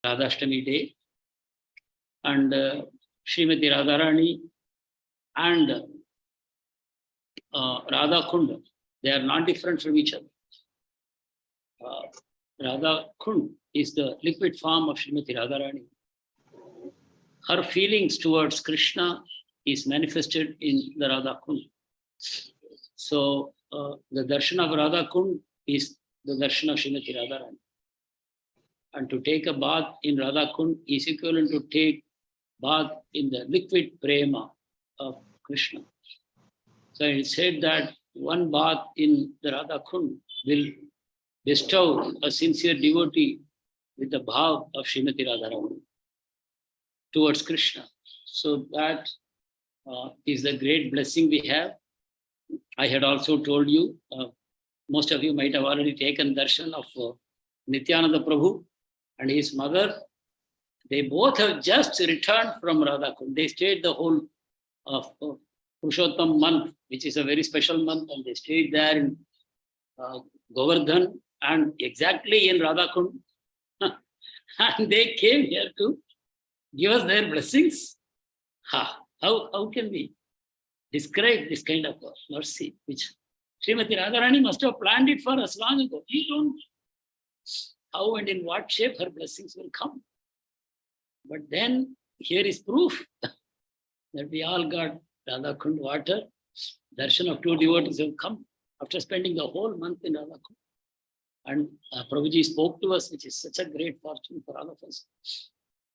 Radhashtami day. And Srimati Radharani and Radha Kund, they are not different from each other. Radha Kund is the liquid form of Srimati Radharani. Her feelings towards Krishna is manifested in the Radha Kund. So the darshan of Radha Kund is the darshan of Srimati Radharani. And to take a bath in Radha Kund is equivalent to take bath in the liquid prema of Krishna. So it said that one bath in the Radha Kund will bestow a sincere devotee with the bhav of Srimati Radharani towards Krishna. So that is the great blessing we have. I had also told you, most of you might have already taken darshan of Nityananda Prabhu and his mother. They both have just returned from Radha Kund. They stayed the whole of Purushottam month, which is a very special month, and they stayed there in Govardhan and exactly in Radha Kund. And they came here to give us their blessings. How can we describe this kind of mercy, which Srimati Radharani must have planned it for us long ago. We don't know how and in what shape her blessings will come. But then here is proof that we all got Radha Kund water. Darshan of two devotees have come after spending the whole month in Radha Kund. And Prabhuji spoke to us, which is such a great fortune for all of us.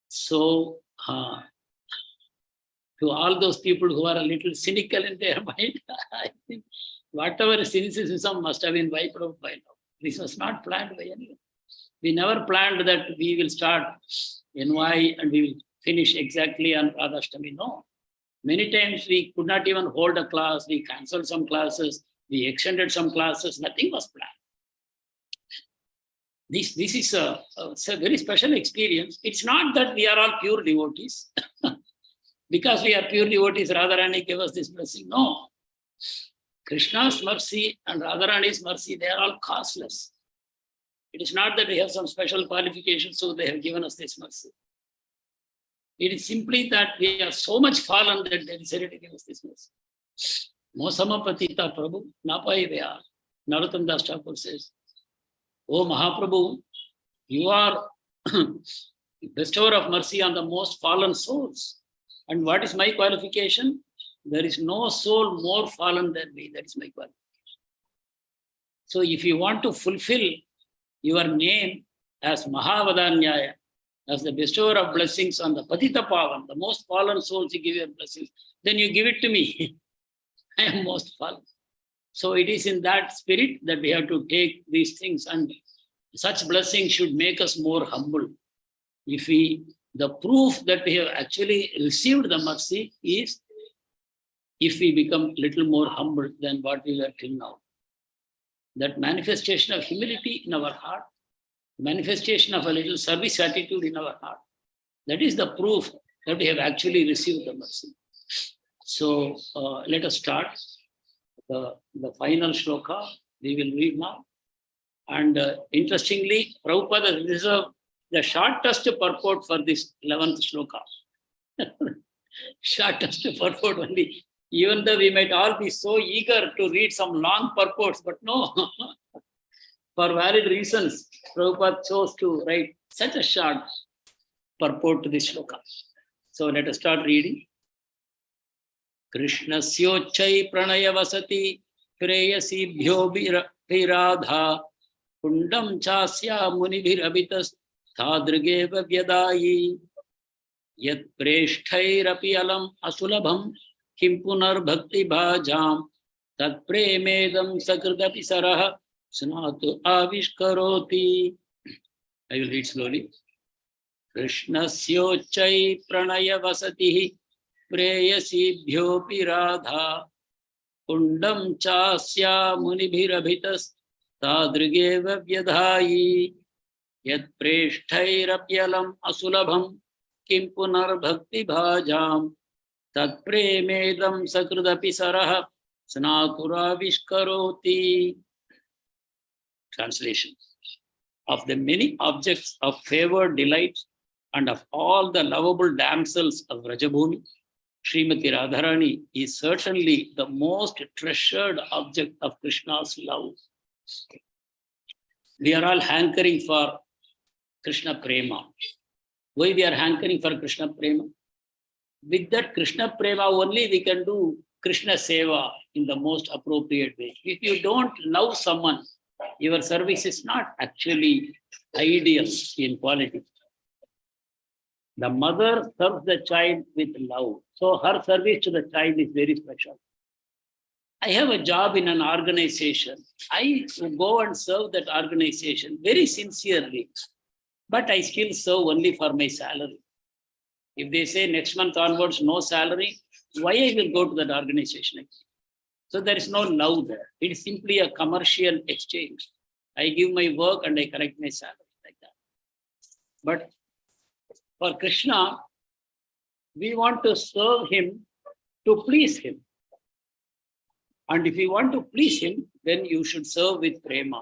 So, to all those people who are a little cynical in their mind, I think whatever cynicism must have been wiped out by now. This was not planned by anyone. We never planned that we will start NOI and we will finish exactly on Radhashtami. No. Many times we could not even hold a class. We cancelled some classes. We extended some classes. Nothing was planned. This is a very special experience. It's not that we are all pure devotees. Because we are pure devotees, Radharani gave us this blessing. No. Krishna's mercy and Radharani's mercy, they are all costless. It is not that we have some special qualifications, so they have given us this mercy. It is simply that we are so much fallen that they decided to give us this mercy. Mosama Patita Prabhu, Napai Veya. Narottam Das Thakur says, "O Mahaprabhu, you are bestower of mercy on the most fallen souls. And what is my qualification? There is no soul more fallen than me. That is my qualification. So if you want to fulfill your name as Mahavadanyaya, as the bestower of blessings on the Patita Pavan, the most fallen souls, you give your blessings, then you give it to me. I am most fallen. So it is in that spirit that we have to take these things, and such blessings should make us more humble. The proof that we have actually received the mercy is if we become a little more humble than what we were till now. That manifestation of humility in our heart, manifestation of a little service attitude in our heart, that is the proof that we have actually received the mercy. So let us start the final shloka. We will read now. And interestingly, Prabhupada reserved the shortest purport for this 11th shloka. Shortest purport only. Even though we might all be so eager to read some long purports, but no. For valid reasons, Prabhupada chose to write such a short purport to this shloka. So let us start reading. Krishna syochai pranaya vasati preyasibhyo viradha kundam chasya munibhirabitas thadrigeva vyadayi yat preshthirapi alam asulabham kim punar bhakti bhajam tat premedam sakritapi sarah snatu avishkaroti. I will read slowly. Krishna syochai pranaya vasati preyasibhyopi radha kundam chasya munibhirabitas tadrigeva vyadhayi yat preshthirapi asulabham kim punar bhakti bhajam tat premedam sakrudapi sarah snatura vishkaroti. Translation. Of the many objects of favored delight And of all the lovable damsels of Rajabhumi, Srimati Radharani is certainly the most treasured object of Krishna's love. We are all hankering for Krishna Prema. Why we are hankering for Krishna Prema? With that Krishna Prema only we can do Krishna Seva in the most appropriate way. If you don't love someone, your service is not actually ideal in quality. The mother serves the child with love. So her service to the child is very special. I have a job in an organization. I go and serve that organization very sincerely, but I still serve only for my salary. If they say next month onwards, no salary, why I will go to that organization again? So there is no love there. It is simply a commercial exchange. I give my work and I collect my salary like that. But for Krishna, we want to serve him to please him. And if you want to please him, then you should serve with prema.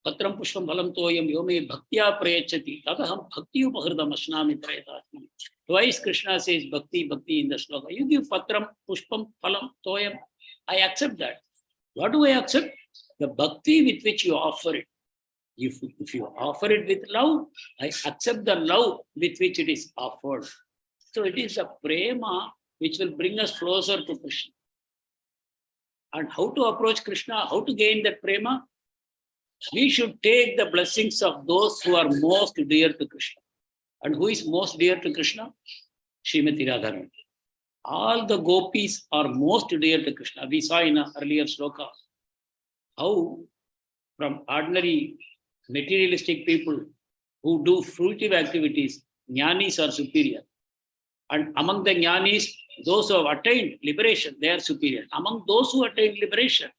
Patram pushpam balam toyam yome bhaktya prayachati tadaham bhakti upahridam asnami prayatatmani. Twice Krishna says bhakti, bhakti in the sloka. You give patram, pushpam, phalam, toyam. I accept that. What do I accept? The bhakti with which you offer it. If you offer it with love, I accept the love with which it is offered. So it is a prema which will bring us closer to Krishna. And how to approach Krishna, how to gain that prema? We should take the blessings of those who are most dear to Krishna. And who is most dear to Krishna? Srimati Radharani. All the gopis are most dear to Krishna. We saw in an earlier sloka how from ordinary materialistic people who do fruitive activities, jnanis are superior. And among the jnanis, those who have attained liberation, they are superior. Among those who attained liberation,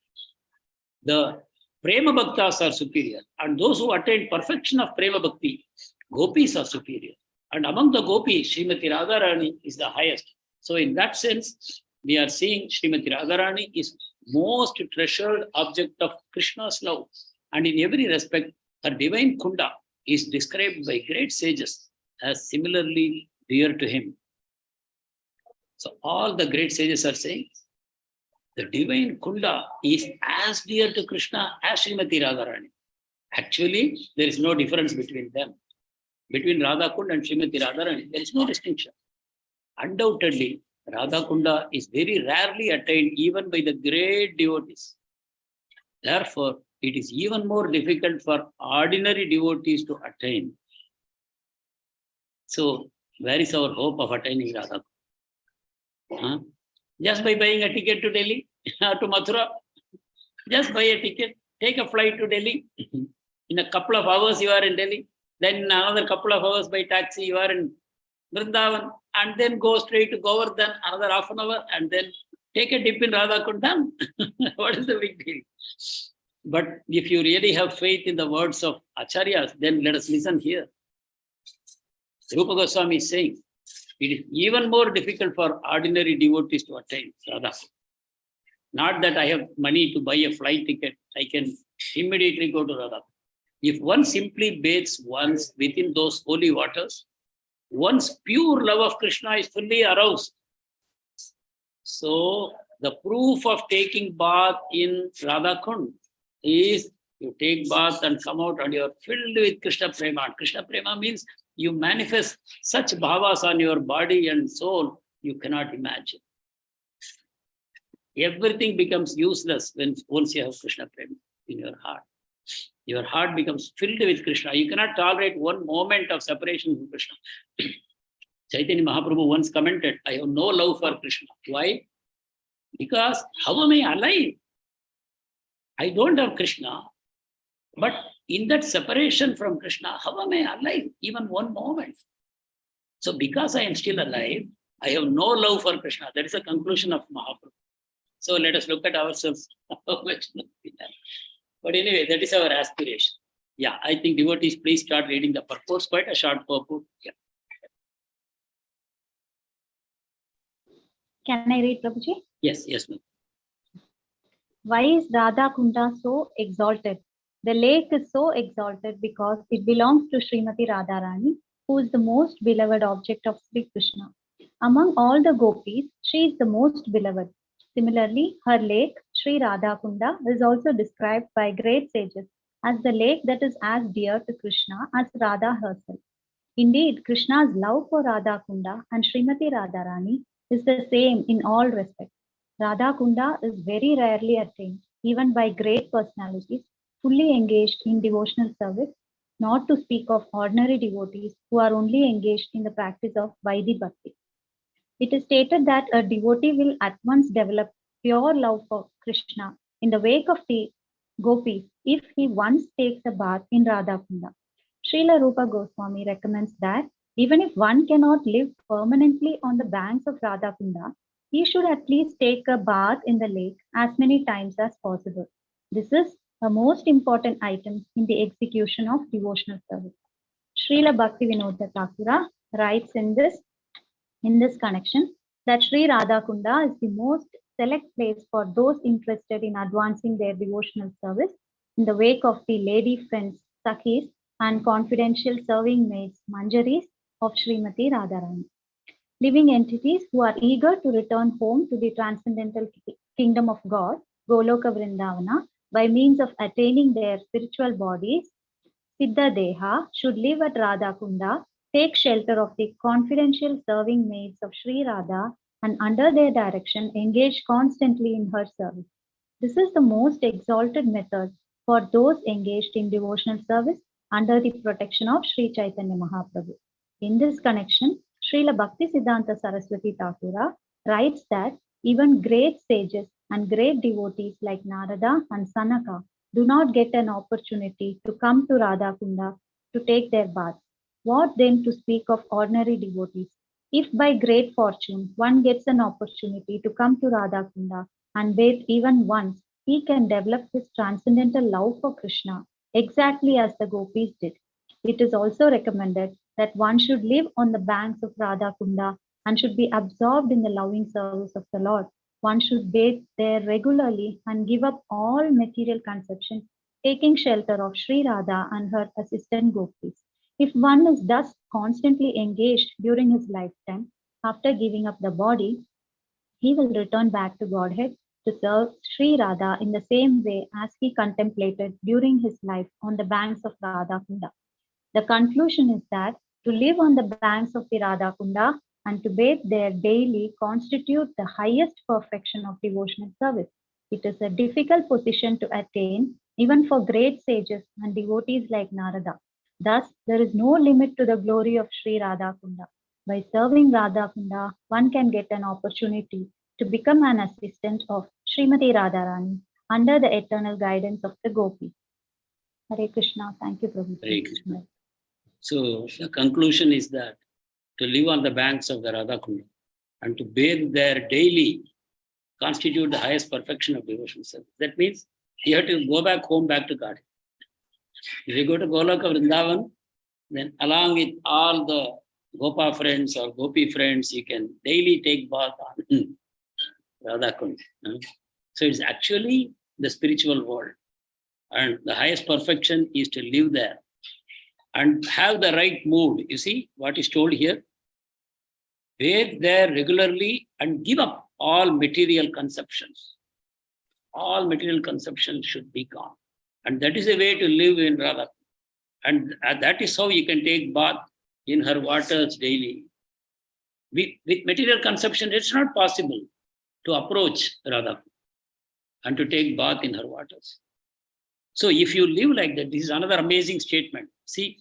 the Prema Bhaktas are superior. And those who attained perfection of Prema Bhakti, gopis are superior. And among the gopis, Srimati Radharani is the highest. So in that sense, we are seeing Srimati Radharani is most treasured object of Krishna's love. And in every respect, her divine Kunda is described by great sages as similarly dear to him. So all the great sages are saying, the divine Kunda is as dear to Krishna as Srimati Radharani. Actually, there is no difference between them. Between Radha Kunda and Srimati Radharani, there is no distinction. Undoubtedly, Radha Kunda is very rarely attained even by the great devotees. Therefore, it is even more difficult for ordinary devotees to attain. So, where is our hope of attaining Radha Kunda? Huh? Just by buying a ticket to Delhi, to Mathura, just buy a ticket, take a flight to Delhi. In a couple of hours, you are in Delhi. Then in another couple of hours by taxi, you are in Vrindavan, and then go straight to Govardhan, another half an hour, and then take a dip in Radha Kunda. What is the big deal? But if you really have faith in the words of Acharyas, then let us listen here. Rupa Goswami is saying, it is even more difficult for ordinary devotees to attain Radha. Not that I have money to buy a flight ticket, I can immediately go to Radha. If one simply bathes once within those holy waters, one's pure love of Krishna is fully aroused. So the proof of taking bath in Radha Kund is you take bath and come out and you are filled with Krishna Prema. Krishna Prema means you manifest such bhavas on your body and soul you cannot imagine. Everything becomes useless once you have Krishna Prema in your heart. Your heart becomes filled with Krishna. You cannot tolerate one moment of separation from Krishna. Chaitanya Mahaprabhu once commented, I have no love for Krishna. Why? Because how am I alive? I don't have Krishna, but in that separation from Krishna, how am I alive? Even one moment. So because I am still alive, I have no love for Krishna. That is the conclusion of Mahaprabhu. So let us look at ourselves. How much love we have. But anyway, that is our aspiration. Yeah, I think devotees, please start reading the purport. Quite a short purport. Yeah. Can I read, Prabhuji? Yes, yes, ma'am. Why is Radha Kunda so exalted? The lake is so exalted because it belongs to Srimati Radharani who is the most beloved object of Sri Krishna. Among all the gopis, she is the most beloved. Similarly, her lake, Sri Radhakunda, is also described by great sages as the lake that is as dear to Krishna as Radha herself. Indeed, Krishna's love for Radhakunda and Srimati Radharani is the same in all respects. Radhakunda is very rarely attained, even by great personalities fully engaged in devotional service, not to speak of ordinary devotees who are only engaged in the practice of Vaidhi Bhakti. It is stated that a devotee will at once develop pure love for Krishna in the wake of the gopis if he once takes a bath in Radhakunda. Srila Rupa Goswami recommends that even if one cannot live permanently on the banks of Radhakunda, he should at least take a bath in the lake as many times as possible. This is a most important item in the execution of devotional service. Srila Bhaktivinoda Thakura writes in this connection that Sri Radhakunda is the most select place for those interested in advancing their devotional service in the wake of the lady friends, Sakhis, and confidential serving maids, Manjaris of Srimati Radharani. Living entities who are eager to return home to the transcendental kingdom of God, Goloka Vrindavana, by means of attaining their spiritual bodies, Siddha Deha, should live at Radhakunda, take shelter of the confidential serving maids of Sri Radha, and under their direction engage constantly in her service. This is the most exalted method for those engaged in devotional service under the protection of Sri Chaitanya Mahaprabhu. In this connection, Srila Bhakti Siddhanta Saraswati Thakura writes that even great sages and great devotees like Narada and Sanaka do not get an opportunity to come to Radhakunda to take their bath. What then to speak of ordinary devotees? If by great fortune one gets an opportunity to come to Radhakunda and bathe even once, he can develop his transcendental love for Krishna exactly as the gopis did. It is also recommended that one should live on the banks of Radhakunda and should be absorbed in the loving service of the Lord. One should bathe there regularly and give up all material conceptions, taking shelter of Sri Radha and her assistant gopis. If one is thus constantly engaged during his lifetime, after giving up the body, he will return back to Godhead to serve Sri Radha in the same way as he contemplated during his life on the banks of Radha Kunda. The conclusion is that to live on the banks of the Radha Kunda and to bathe there daily constitute the highest perfection of devotional service. It is a difficult position to attain even for great sages and devotees like Narada. Thus, there is no limit to the glory of Sri Radha Kunda. By serving Radha Kunda, one can get an opportunity to become an assistant of Srimati Radharani under the eternal guidance of the gopis. Hare Krishna. Thank you, Prabhu. Hare Krishna. So the conclusion is that to live on the banks of the Radhakunda and to bathe there daily constitute the highest perfection of devotional service. That means you have to go back home, back to God. If you go to Goloka Vrindavan, then along with all the Gopa friends or Gopi friends, you can daily take bath on Radhakunda. So it's actually the spiritual world. And the highest perfection is to live there and have the right mood. You see what is told here? Bathe there regularly and give up all material conceptions. All material conceptions should be gone. And that is the way to live in Radha. And that is how you can take bath in her waters daily. With material conception, it's not possible to approach Radha and to take bath in her waters. So if you live like that, this is another amazing statement. See,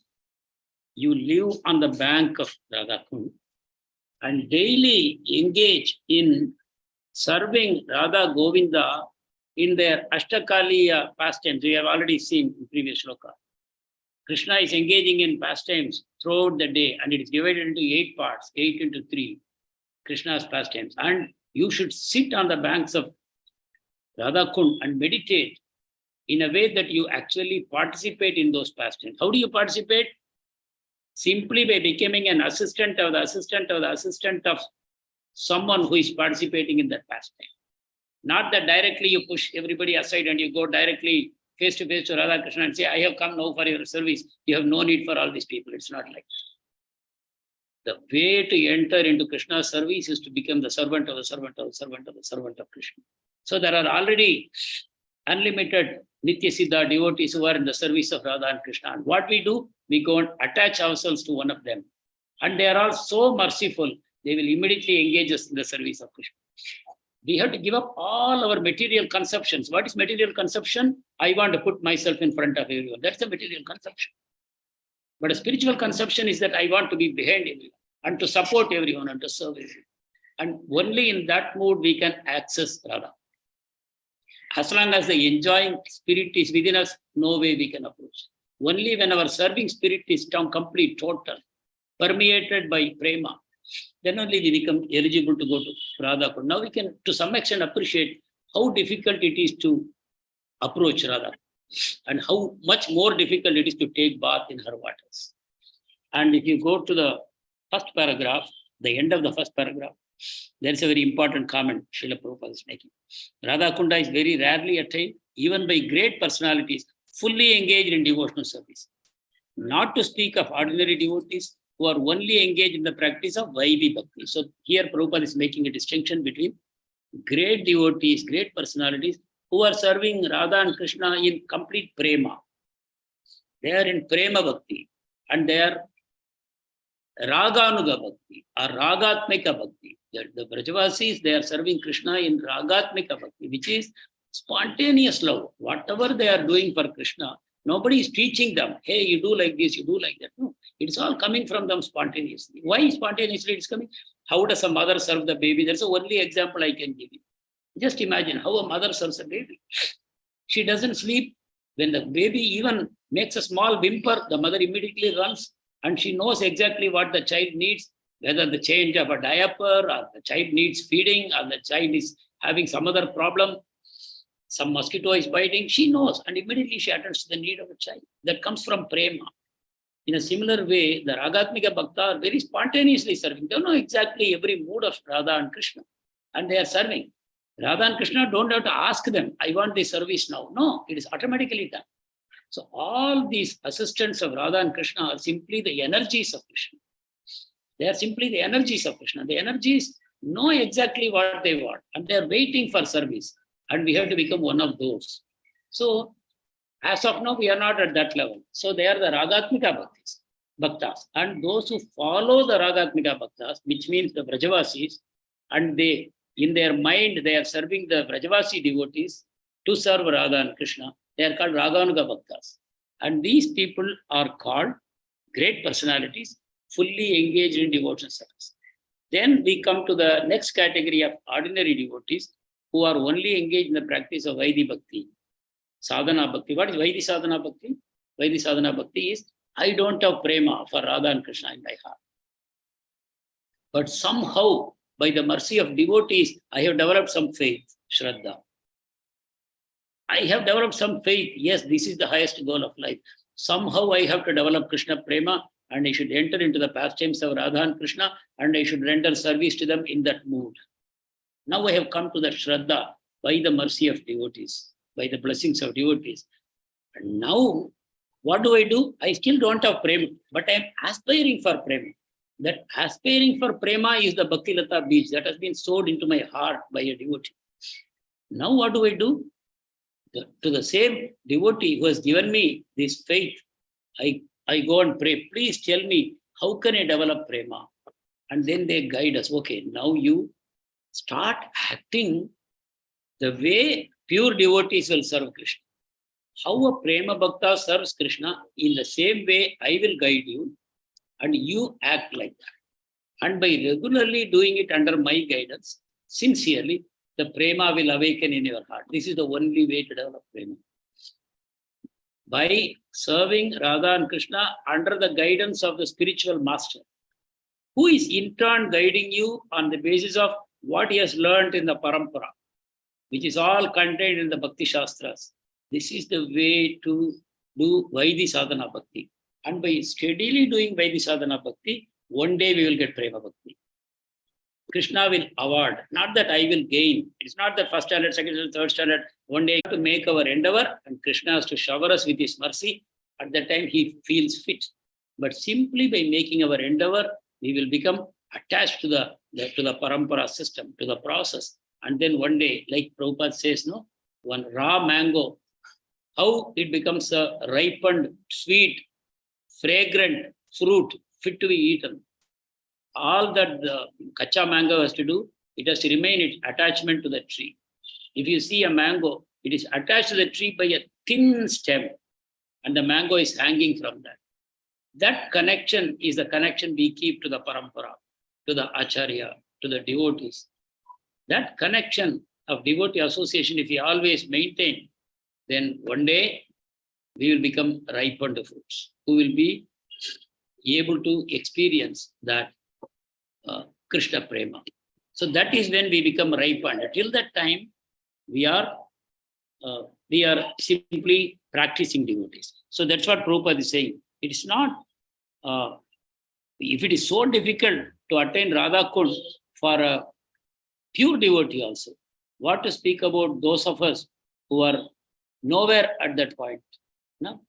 you live on the bank of Radha Kund and daily engage in serving Radha Govinda in their Ashtakaliya pastimes. We have already seen in previous shloka. Krishna is engaging in pastimes throughout the day, and it is divided into 8 parts, 8 into 3, Krishna's pastimes. And you should sit on the banks of Radha Kund and meditate in a way that you actually participate in those pastimes. How do you participate? Simply by becoming an assistant of the assistant of the assistant of someone who is participating in that pastime. Not that directly you push everybody aside and you go directly face to face to Radha Krishna and say, I have come now for your service. You have no need for all these people. It's not like that. The way to enter into Krishna's service is to become the servant of the servant of the servant of the servant of Krishna. So there are already unlimited Nitya Siddha devotees who are in the service of Radha and Krishna. And what we do, we go and attach ourselves to one of them. And they are all so merciful, they will immediately engage us in the service of Krishna. We have to give up all our material conceptions. What is material conception? I want to put myself in front of everyone. That's a material conception. But a spiritual conception is that I want to be behind everyone and to support everyone and to serve everyone. And only in that mood we can access Radha. As long as the enjoying spirit is within us, no way we can approach. Only when our serving spirit is complete, total, permeated by prema, then only we become eligible to go to Radha. Now we can, to some extent, appreciate how difficult it is to approach Radha and how much more difficult it is to take bath in her waters. And if you go to the first paragraph, the end of the first paragraph, there is a very important comment Srila Prabhupada is making. Radha Kunda is very rarely attained, even by great personalities, fully engaged in devotional service. Not to speak of ordinary devotees who are only engaged in the practice of Vaidhi Bhakti. So here Prabhupada is making a distinction between great devotees, great personalities who are serving Radha and Krishna in complete prema. They are in prema bhakti and they are Raganuga Bhakti or Ragatmika Bhakti. The Brajavasis, they are serving Krishna in Ragatmika Bhakti, which is spontaneous love. Whatever they are doing for Krishna, nobody is teaching them, hey, you do like this, you do like that. No, it's all coming from them spontaneously. Why spontaneously it's coming? How does a mother serve the baby? That's the only example I can give you. Just imagine how a mother serves a baby. She doesn't sleep. When the baby even makes a small whimper, the mother immediately runs and she knows exactly what the child needs, whether the change of a diaper or the child needs feeding or the child is having some other problem, some mosquito is biting, she knows and immediately she attends to the need of the child. That comes from prema. In a similar way, the Ragatmika Bhakta are very spontaneously serving. They don't know exactly every mood of Radha and Krishna and they are serving. Radha and Krishna don't have to ask them, I want this service now. No, it is automatically done. So all these assistants of Radha and Krishna are simply the energies of Krishna. They are simply the energies of Krishna. The energies know exactly what they want and they are waiting for service. And we have to become one of those. So as of now, we are not at that level. So they are the Ragatmika Bhaktas. And those who follow the Ragatmika Bhaktas, which means the Brajavasis, and they, in their mind, they are serving the Brajavasi devotees to serve Radha and Krishna. They are called Raganuga Bhaktas. And these people are called great personalities, fully engaged in devotional service. Then we come to the next category of ordinary devotees who are only engaged in the practice of Vaidhi Bhakti, Sadhana Bhakti. What is Vaidhi Sadhana Bhakti? Vaidhi Sadhana Bhakti is, I don't have prema for Radha and Krishna in my heart. But somehow, by the mercy of devotees, I have developed some faith, Shraddha. I have developed some faith. Yes, this is the highest goal of life. Somehow I have to develop Krishna prema and I should enter into the pastimes of Radha and Krishna and I should render service to them in that mood. Now I have come to that Shraddha by the mercy of devotees, by the blessings of devotees. And now, what do? I still don't have prema, but I am aspiring for prema. That aspiring for prema is the Bhakti Lata beach that has been sowed into my heart by a devotee. Now what do? To the same devotee who has given me this faith, I go and pray, please tell me, how can I develop prema? And then they guide us. Okay, now you start acting the way pure devotees will serve Krishna. How a prema bhakta serves Krishna, in the same way I will guide you and you act like that. And by regularly doing it under my guidance, sincerely, the prema will awaken in your heart. This is the only way to develop prema. By serving Radha and Krishna under the guidance of the spiritual master, who is in turn guiding you on the basis of what he has learned in the parampara, which is all contained in the Bhakti Shastras. This is the way to do Vaidhi Sadhana Bhakti. And by steadily doing Vaidhi Sadhana Bhakti, one day we will get Prema Bhakti. Krishna will award, not that I will gain. It's not that first standard, second standard, third standard. One day to make our endeavor and Krishna has to shower us with his mercy. At that time he feels fit. But simply by making our endeavor, we will become attached to the parampara system, to the process. And then one day, like Prabhupada says, no, one raw mango, how it becomes a ripened, sweet, fragrant fruit fit to be eaten. All that the kacha mango has to do, it has to remain its attachment to the tree. If you see a mango, it is attached to the tree by a thin stem, and the mango is hanging from that. That connection is the connection we keep to the parampara, to the acharya, to the devotees. That connection of devotee association, if we always maintain, then one day we will become ripened fruits, who will be able to experience that Krishna Prema. So that is when we become ripened. Till that time, we are simply practicing devotees. So that's what Prabhupada is saying. It is not, if it is so difficult to attain Radha Kund for a pure devotee also, what to speak about those of us who are nowhere at that point. No?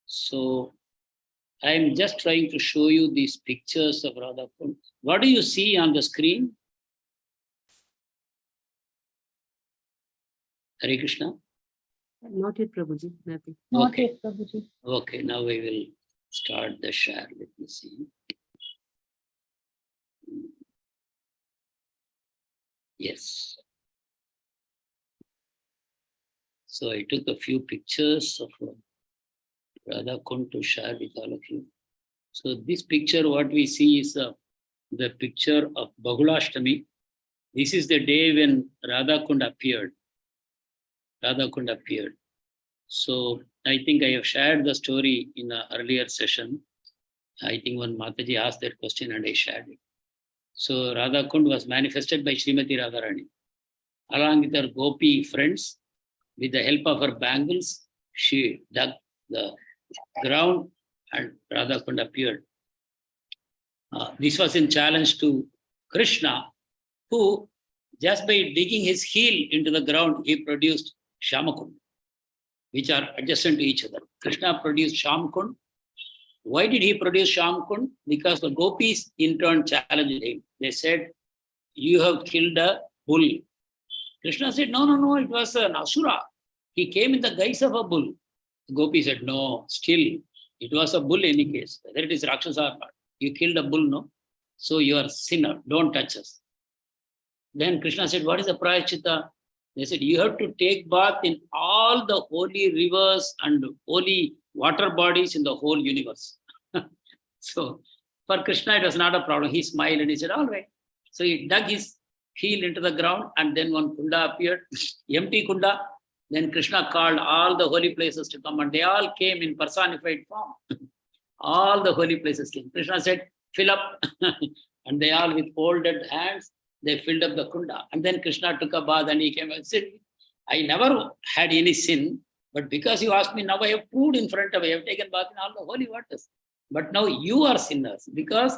So I am just trying to show you these pictures of Radha Kund. What do you see on the screen? Hare Krishna? Not yet, Prabhuji. Nothing. Not Okay. yet, Prabhuji. Okay, now we will start the share. Let me see. Yes. So I took a few pictures of Radha Kund to share with all of you. So this picture, what we see is the picture of Bahulashtami. This is the day when Radha Kund appeared. Radha Kund appeared. So I think I have shared the story in an earlier session. I think when Mataji asked that question and I shared it. So Radha Kund was manifested by Srimati Radharani. Along with her gopi friends, with the help of her bangles, she dug the ground and Radha Kund appeared. This was in challenge to Krishna, who just by digging his heel into the ground, he produced Shyamakund, which are adjacent to each other. Krishna produced Shyamakund. Why did he produce Shyamakund? Because the gopis in turn challenged him. They said, you have killed a bull. Krishna said, no, it was an asura. He came in the guise of a bull. The gopi said, no, still, it was a bull in any case, whether it is Rakshasa or not. You killed a bull, no? So you are sinner, don't touch us. Then Krishna said, what is the prayachita? They said, you have to take bath in all the holy rivers and holy water bodies in the whole universe. So for Krishna, it was not a problem. He smiled and he said, all right. So he dug his heel into the ground and then one kunda appeared, empty kunda. Then Krishna called all the holy places to come and they all came in personified form. All the holy places came. Krishna said, fill up. And they all with folded hands, they filled up the kunda. And then Krishna took a bath and he came and said, I never had any sin, but because you asked me, now I have proved in front of you, I have taken bath in all the holy waters. But now you are sinners because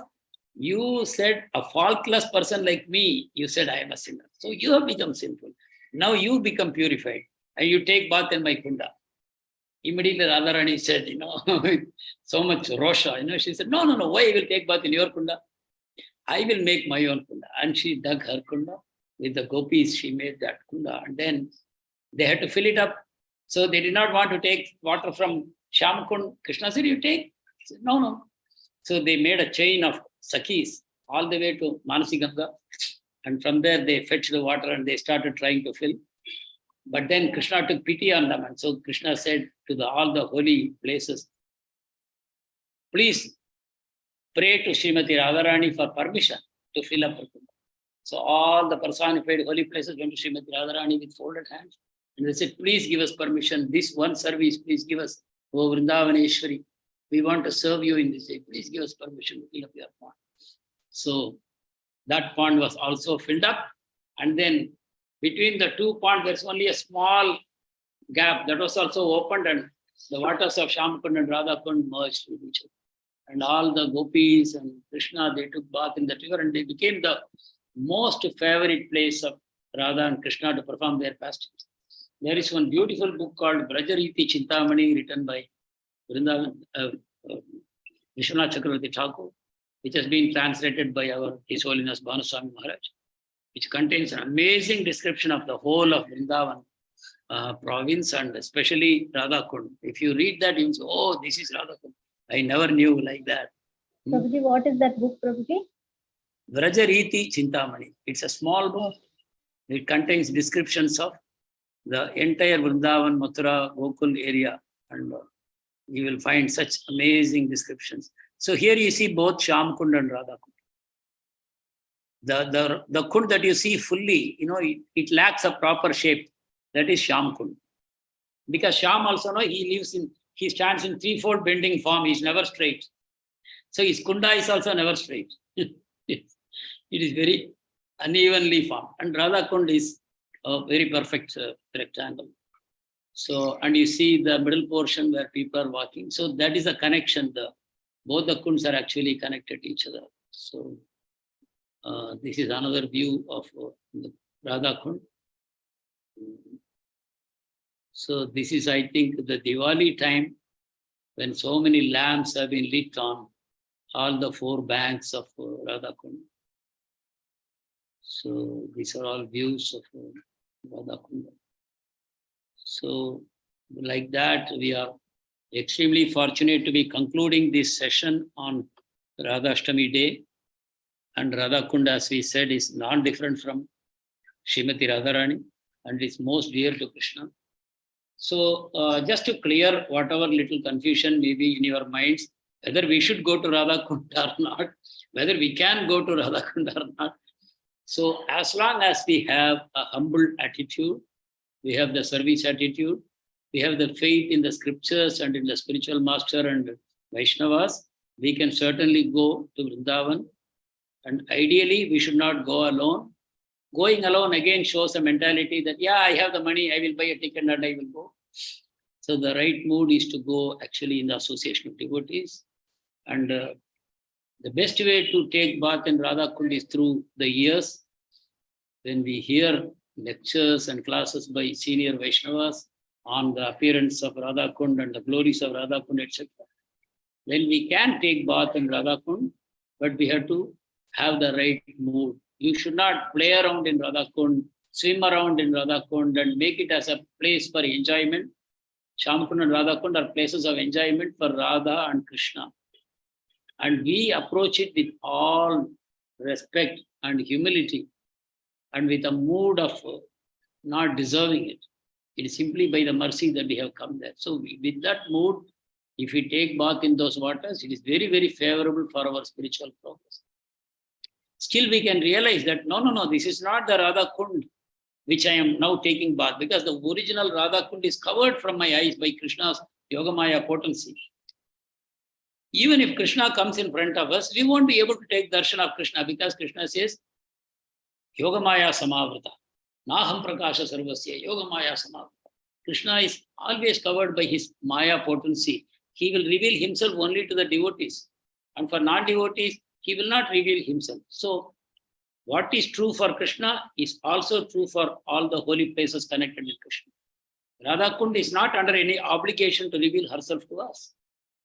you said a faultless person like me, you said I am a sinner. So you have become sinful. Now you become purified and you take bath in my kunda. Immediately Radharani said, so much rosha, she said, no, why I will take bath in your kunda? I will make my own kunda. And she dug her kunda. With the gopis, she made that kunda. And then they had to fill it up. So they did not want to take water from Shyamakund. Krishna said, you take? He said, no. So they made a chain of sakis all the way to Manasi Ganga. And from there, they fetched the water and they started trying to fill. But then Krishna took pity on them. And so Krishna said to all the holy places, please pray to Srimati Radharani for permission to fill up her kunda. So all the personified holy places went to Srimati Radharani with folded hands. And they said, please give us permission. This one service, please give us. O Vrindavaneshwari, we want to serve you in this day. Please give us permission to fill up your pond. So that pond was also filled up. And then between the two ponds, there's only a small gap that was also opened and the waters of Shyamakund and Radha Kund merged with each other. And all the gopis and Krishna, they took bath in the river and they became the most favorite place of Radha and Krishna to perform their pastimes. There is one beautiful book called Brajariti Chintamani written by Vishwanath Chakravarti Thakur. which has been translated by our His Holiness Bhanuswami Maharaj, which contains an amazing description of the whole of Vrindavan province and especially Radha Kund. If you read that, you will say, oh, this is Radha Kund. I never knew like that. Prabhuji, what is that book, Prabhuji? Vrajariti Chintamani. It's a small book. It contains descriptions of the entire Vrindavan, Mathura, Gokul area. And you will find such amazing descriptions. So here you see both Shyam Kund and Radha Kund. The Kund that you see fully, it lacks a proper shape. That is Shyam Kund. Because Shyam also, he stands in threefold bending form. He's never straight. So his Kunda is also never straight. It is very unevenly formed. And Radha Kund is a very perfect rectangle. So, and you see the middle portion where people are walking. So that is a connection. Both the Kunds are actually connected to each other. So this is another view of the Radha Kund. So this is, I think, the Diwali time when so many lamps have been lit on all the four banks of Radha Kund. So these are all views of Radha Kund. So like that, we are extremely fortunate to be concluding this session on Radha Ashtami day. And Radha Kund, as we said, is not different from Srimati Radharani and is most dear to Krishna. So just to clear whatever little confusion may be in your minds, whether we should go to Radha Kund or not, whether we can go to Radha Kund or not. So as long as we have a humble attitude, we have the service attitude, we have the faith in the scriptures and in the spiritual master and Vaishnavas, we can certainly go to Vrindavan. And ideally, we should not go alone. Going alone again shows a mentality that, yeah, I have the money, I will buy a ticket and I will go. So the right mood is to go actually in the association of devotees. And the best way to take bath in Radha Kund is through the years, when we hear lectures and classes by senior Vaishnavas on the appearance of Radha Kund and the glories of Radha Kund, etc. Then we can take bath in Radha Kund, but we have to have the right mood. You should not play around in Radha Kund, swim around in Radha Kund and make it as a place for enjoyment. Shyam Kund and Radha Kund are places of enjoyment for Radha and Krishna. And we approach it with all respect and humility and with a mood of not deserving it. It is simply by the mercy that we have come there. So with that mood, if we take bath in those waters, it is very, very favorable for our spiritual progress. Still, we can realize that, no, this is not the Radha Kund which I am now taking bath, because the original Radha Kund is covered from my eyes by Krishna's Yogamaya potency. Even if Krishna comes in front of us, we won't be able to take darshan of Krishna, because Krishna says, Yogamaya Samavrita, Naham Prakasha Sarvasya, Yogamaya Samavrita. Krishna is always covered by his Maya potency. He will reveal himself only to the devotees. And for non-devotees, he will not reveal himself. So, what is true for Krishna is also true for all the holy places connected with Krishna. Radha Kund is not under any obligation to reveal herself to us.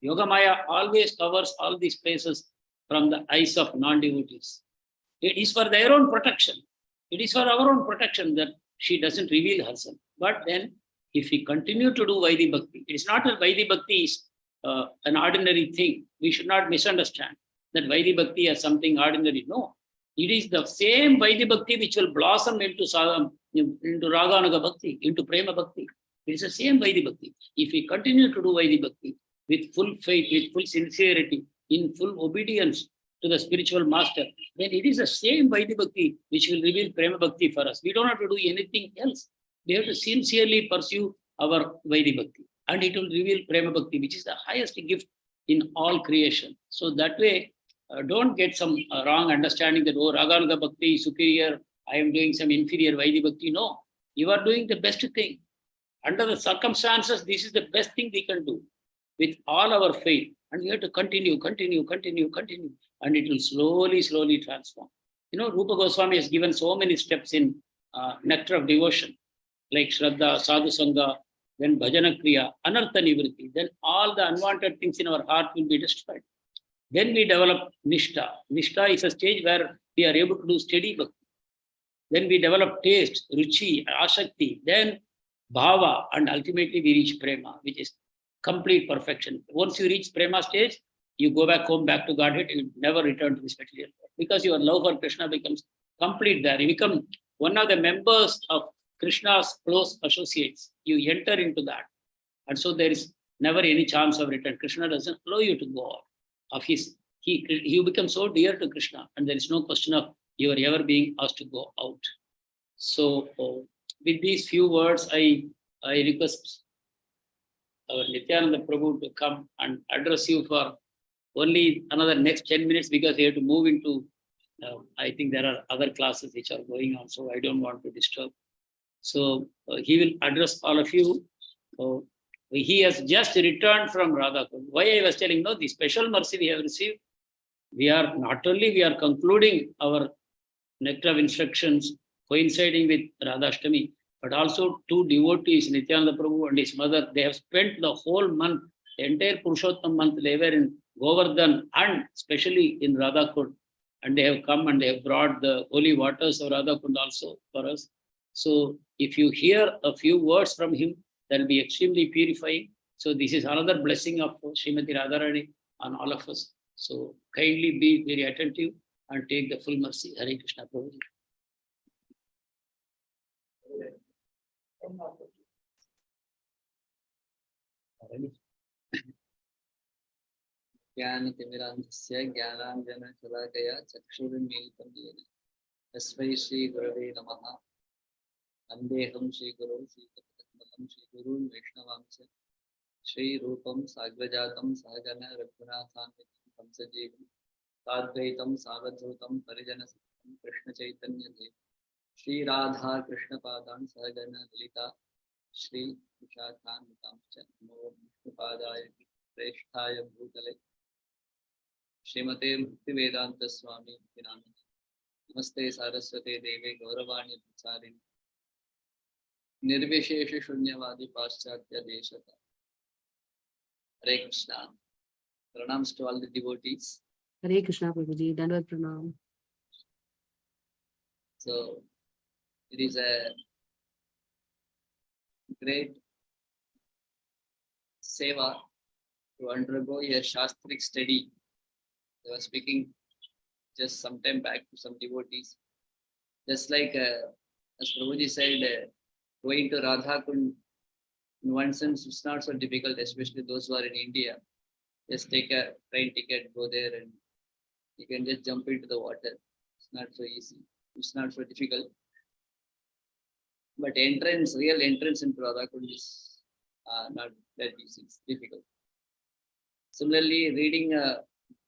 Yogamaya always covers all these places from the eyes of non-devotees. It is for their own protection. It is for our own protection that she doesn't reveal herself. But then, if we continue to do Vaidhi Bhakti, it is not that Vaidhi Bhakti is an ordinary thing. We should not misunderstand that Vaidhi Bhakti is something ordinary. No. It is the same Vaidhi Bhakti which will blossom into Raganuga Bhakti, into Prema Bhakti. It is the same Vaidhi Bhakti. If we continue to do Vaidhi Bhakti with full faith, with full sincerity, in full obedience to the spiritual master, then it is the same Vaidhi Bhakti which will reveal Prema Bhakti for us. We don't have to do anything else. We have to sincerely pursue our Vaidhi Bhakti. And it will reveal Prema Bhakti, which is the highest gift in all creation. So that way, don't get some wrong understanding that, oh, Raganuga Bhakti is superior, I am doing some inferior Vaidhi Bhakti. No, you are doing the best thing. Under the circumstances, this is the best thing we can do with all our faith. And we have to continue. And it will slowly transform. Rupa Goswami has given so many steps in nectar of devotion, like Shraddha, Sadhu Sangha, then Bhajana Kriya, Anartha Nivritti. Then all the unwanted things in our heart will be destroyed. Then we develop Nishta. Nishta is a stage where we are able to do steady bhakti. Then we develop taste, ruchi, asakti, then bhava, and ultimately we reach prema, which is complete perfection. Once you reach prema stage, you go back home, back to Godhead, you never return to this material world because your love for Krishna becomes complete there. You become one of the members of Krishna's close associates. You enter into that. And so there is never any chance of return. Krishna doesn't allow you to go out of his. You become so dear to Krishna, and there is no question of you are ever being asked to go out. So, with these few words, I request our Nityananda Prabhu to come and address you for only another next 10 minutes because we have to move into, I think there are other classes which are going on, so I don't want to disturb. So, he will address all of you. He has just returned from Radhakund. Why I was telling, no, the special mercy we have received, we are concluding our nectar of instructions coinciding with Radhashtami, but also two devotees, Nityananda Prabhu and his mother, they have spent the whole month, the entire Purushottam month, they were in Govardhan and especially in Radhakund, and they have come and they have brought the holy waters of Radhakund also for us. So if you hear a few words from him, that will be extremely purifying. So this is another blessing of Srimati Radharani on all of us. So kindly be very attentive and take the full mercy. Hare Krishna Prabhu. ज्ञानतिमिरान्धस्य ज्ञानाञ्जनशलाकया चक्षुरुन्मीलितं येन तस्मै श्रीगुरवे नमः। वन्देऽहं श्रीगुरौ श्रीपतिकमलं श्रीगुरून् वैष्णवांश्च श्रीरूपं साग्रजातं सहगण रघुनाथान्वितं कंसजीवं साद्वैतं सावधूतं परिजनसहितं कृष्णचैतन्यदेवं श्रीराधा कृष्णपादान् सहगण ललिता श्रीविशाखान्वितांश्च नमो विष्णुपादाय श्रेष्ठाय भूतले श्रीमते भक्तिवेदांत स्वामी नामिने नमस्ते सारस्वते देवे गौरवाणी प्रचारिणे निर्विशेष शून्यवादी पाश्चात्य देशता। Hare Krishna. Pranams to all the devotees. Hare Krishna Prabhuji, Dandavat Pranam. So it is a great seva to undergo a shastric study. I was speaking just some time back to some devotees. Just like as Prabhuji said, going to Radhakund in one sense it's not so difficult, especially those who are in India. Just take a train ticket, go there, and you can just jump into the water. It's not so easy. It's not so difficult. But real entrance into Radhakund is not that easy. It's difficult. Similarly, reading a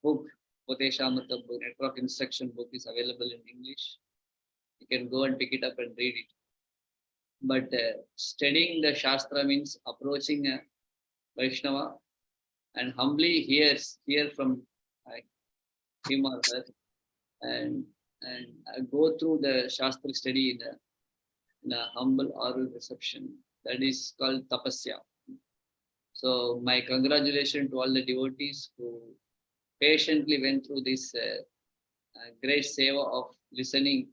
book, Poteshamata book, Network Instruction book is available in English. You can go and pick it up and read it. But studying the Shastra means approaching a Vaishnava and humbly hear from him or her and go through the Shastra study in a humble oral reception. That is called tapasya. So my congratulations to all the devotees who patiently went through this great seva of listening,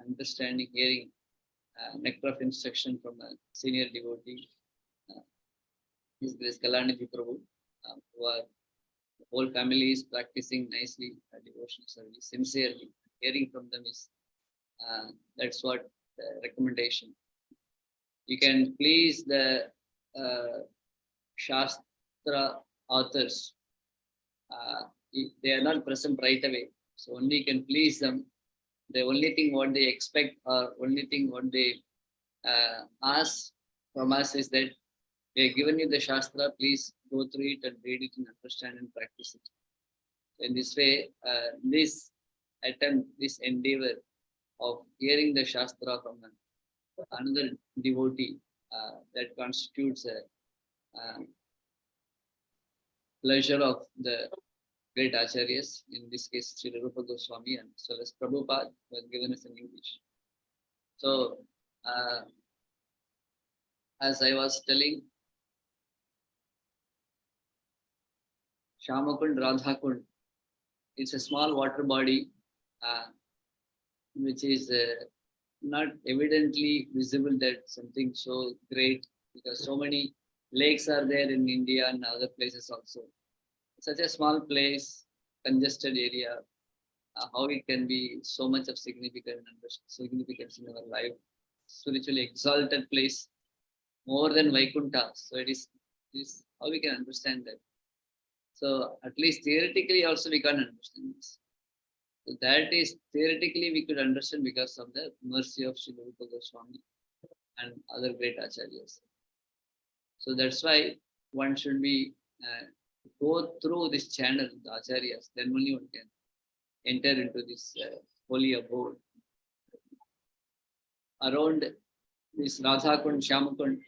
understanding, hearing nectar of instruction from a senior devotee, His Grace Kalanidhi Prabhu, who are the whole family is practicing nicely devotional service, sincerely. Hearing from them is that's what the recommendation. You can please the Shastra authors. They are not present right away, so only you can please them. The only thing what they expect or only thing what they ask from us is that we have given you the Shastra, please go through it and read it and understand and practice it. In this way, this attempt, this endeavor of hearing the Shastra from another devotee, that constitutes a pleasure of the great acharyas, in this case Sri Rupa Goswami and as well as Prabhupada, who has given us in English. So, as I was telling, Shamakund, Radhakund, it's a small water body, which is not evidently visible that something so great, because so many lakes are there in India and other places also. Such a small place, congested area, how it can be so much of significance in our life. Spiritually exalted place, more than Vaikuntha. So it is how we can understand that. So at least theoretically also we can understand this. So that is theoretically we could understand because of the mercy of Srila Rupa Goswami and other great acharyas. So that's why one should be go through this channel, the acharyas, then only one can enter into this holy abode. Around this Radha Kund, Shyamakund,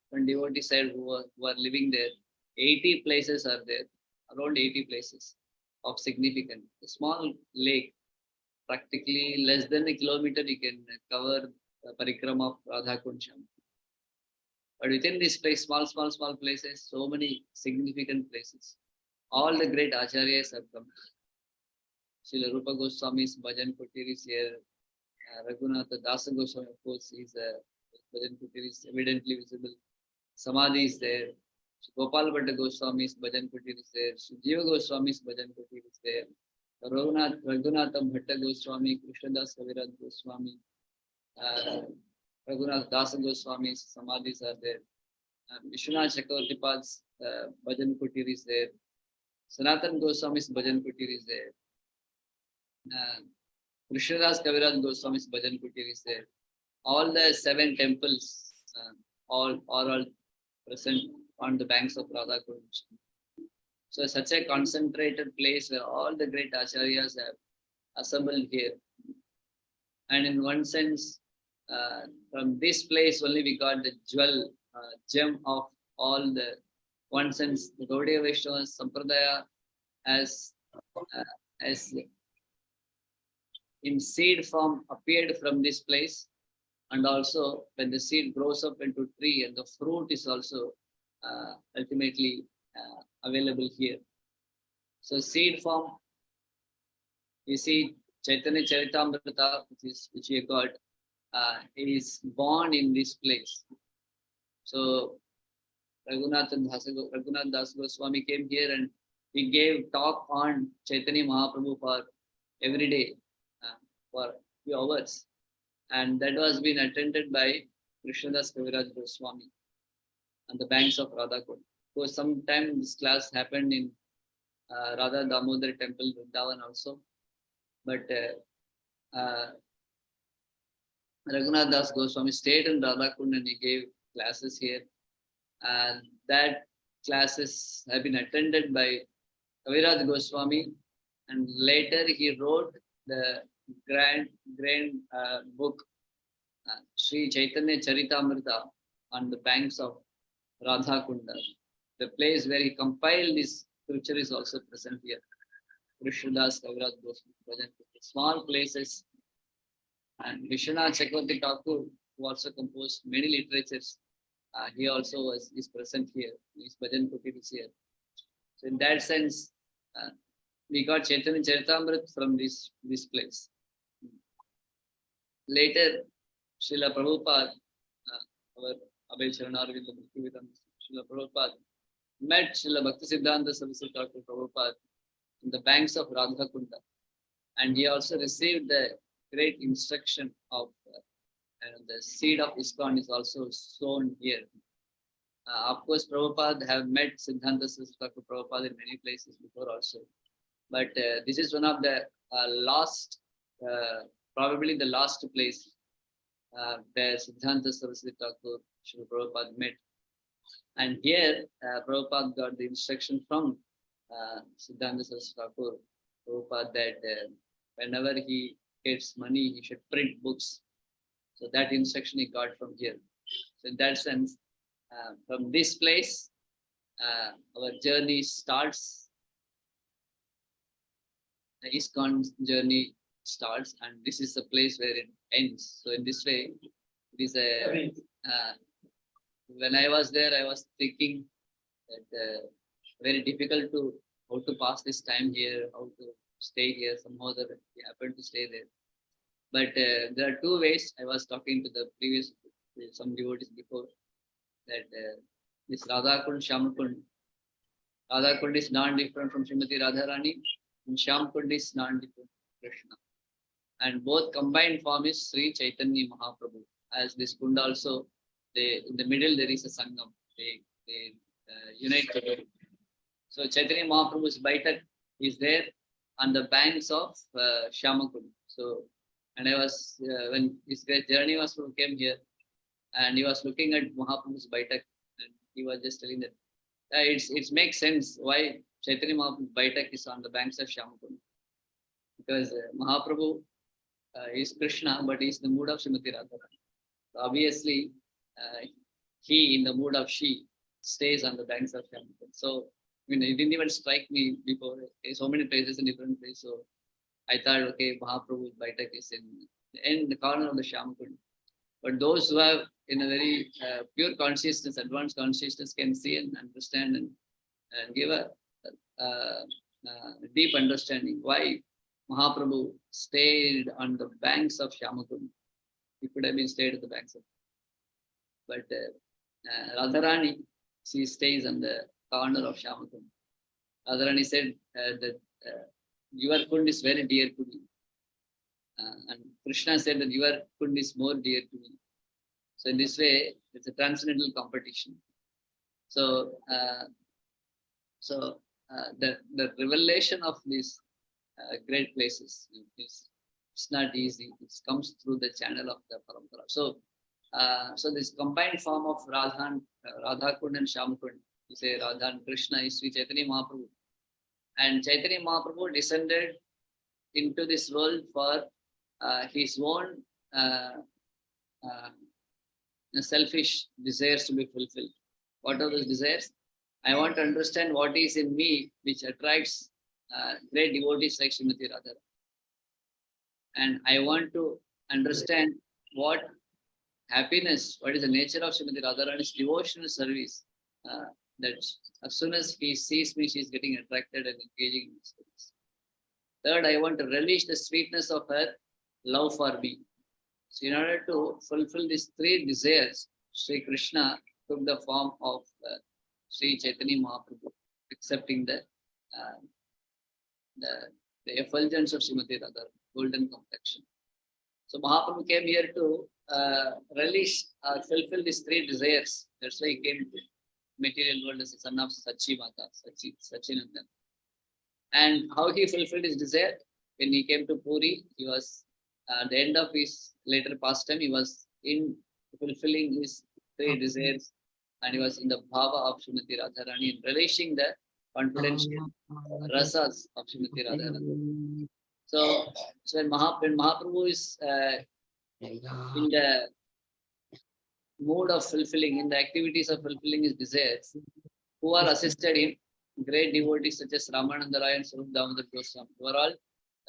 one devotee said who are living there, 80 places are there, around 80 places of significance. A small lake, practically less than a kilometer, you can cover the parikrama of Radha Kund, Shyamakund. But within this place, small places, so many significant places. All the great acharyas have come. Srila Rupa Goswami's Bhajan Kutir is here. Raghunatha Dasa Goswami, of course, his Bhajan Kutir is evidently visible. Samadhi is there. Gopal Bhatta Goswami's Bhajan Kutir is there. Jiva Goswami's Bhajan Kutir is there. Raghunatha Bhatta Goswami, Krishnadas Kaviraj Goswami, Raghunath Dasa Goswami's Samadhis are there. Vishwanath Chakravartipad's Bhajan Kutir is there. Sanatan Goswami's Bhajan Kutir is there. Krishnadas Kaviraj Goswami's Bhajan Kutir is there. All the 7 temples are all present on the banks of Radha Kund. So such a concentrated place where all the great acharyas have assembled here. And in one sense, from this place only we got the gem of all the, one sense, the Gaudiya Vaishnava Sampradaya as in seed form appeared from this place, and also when the seed grows up into tree and the fruit is also ultimately available here. So seed form, you see Chaitanya Charitamrita, which we got, is born in this place. So Raghunath Das Goswami came here and he gave talk on Chaitanya Mahaprabhu for every day for a few hours, and that was being attended by Krishnadas Kaviraj Goswami on the banks of Radha Kund. So sometime this class happened in Radha Damodar Temple, Vrindavan also, but Raghunath Das Goswami stayed in Radha Kund and he gave classes here, and that classes have been attended by Kaviraj Goswami, and later he wrote the grand book Sri Chaitanya Charitamrita on the banks of Radha Kunda. The place where he compiled this scripture is also present here. Krishnadas Kaviraj Goswami, small places. And Vishwanath Chakravarti Thakur, who also composed many literatures, he also is present here. His Bhajan Kutir is here. So in that sense, we got Chaitanya Charitamrita from this place. Later, Srila Prabhupada, our Abhay Charanarvinda Bhaktivedanta, Srila Prabhupada met Srila Bhaktisiddhanta Saraswati Thakur Prabhupada in the banks of Radha Kunda, and he also received the great instruction of the seed of ISKCON is also sown here. Of course, Prabhupada have met Siddhanta Saraswati Thakur Prabhupada in many places before also, but this is one of the last, probably the last place where Siddhanta Saraswati Thakur Srila Prabhupada met. And here, Prabhupada got the instruction from Siddhanta Saraswati Thakur Prabhupada that whenever he gets money, he should print books. So that instruction he got from here. So in that sense, from this place, our journey starts. The ISKCON journey starts, and this is the place where it ends. So in this way, it is a. When I was there, I was thinking that very difficult to how to pass this time here, how to stay here. Somehow we happened to stay there. But there are two ways. I was talking to the previous some devotees before that this Radha Kund, Shyam Kund. Radha Kund is non-different from Srimati Radharani, and Shyam Kund is non-different from Krishna. And both combined form is Sri Chaitanya Mahaprabhu. As this Kund also, in the middle there is a Sangam. They unite together. So Chaitanya Mahaprabhu's Baitak is there on the banks of Shyamakund. So, and I was, when this great journey was came here, and he was looking at Mahaprabhu's Baitak, and he was just telling that it makes sense why Chaitanya Mahaprabhu's Baitak is on the banks of Shyamakund. Because Mahaprabhu is Krishna, but he is in the mood of Srimati Radharani. So obviously, he in the mood of she stays on the banks of Shyamakund. So, it didn't even strike me before. So many places in different places. So I thought, okay, Mahaprabhu's Baitak is in the corner of the Shyamakund. But those who have in a very pure consciousness, advanced consciousness can see and understand and give a deep understanding why Mahaprabhu stayed on the banks of Shyamakund. He could have been stayed at the banks of. But Radharani, she stays on the corner of Shyamakund. Radharani said that your Kund is very dear to me. And Krishna said that your Kund is more dear to me. So in this way, it's a transcendental competition. So, the revelation of these great places it's not easy. It comes through the channel of the Parampara. So, so this combined form of Radha Kund and Shyam Kund, you say Radha and Krishna is Sri Chaitanya Mahaprabhu. And Chaitanya Mahaprabhu descended into this world for his own selfish desires to be fulfilled. What are those desires? I want to understand what is in me which attracts great devotees like Srimati Radha. And I want to understand what happiness, what is the nature of Srimati Radharani's devotional service. That as soon as he sees me, she is getting attracted and engaging in this service. Third, I want to relish the sweetness of her love for me. So in order to fulfill these three desires, Sri Krishna took the form of Sri Chaitanya Mahaprabhu, accepting the effulgence of Srimati Radha, golden complexion. So Mahaprabhu came here to relish, fulfill these three desires. That's why he came to material world as a son of Sachi Mata, Sachinandan. And how he fulfilled his desire? When he came to Puri, he was at the end of his later pastime, he was in fulfilling his three desires, and he was in the bhava of Srimati Radharani and relishing the confidential rasas of Srimati Radharani. So when Mahaprabhu is in the mood of fulfilling, in the activities of fulfilling his desires, who are assisted him, great devotees such as Ramananda Rai and Swarup Damodar Goswami, who are all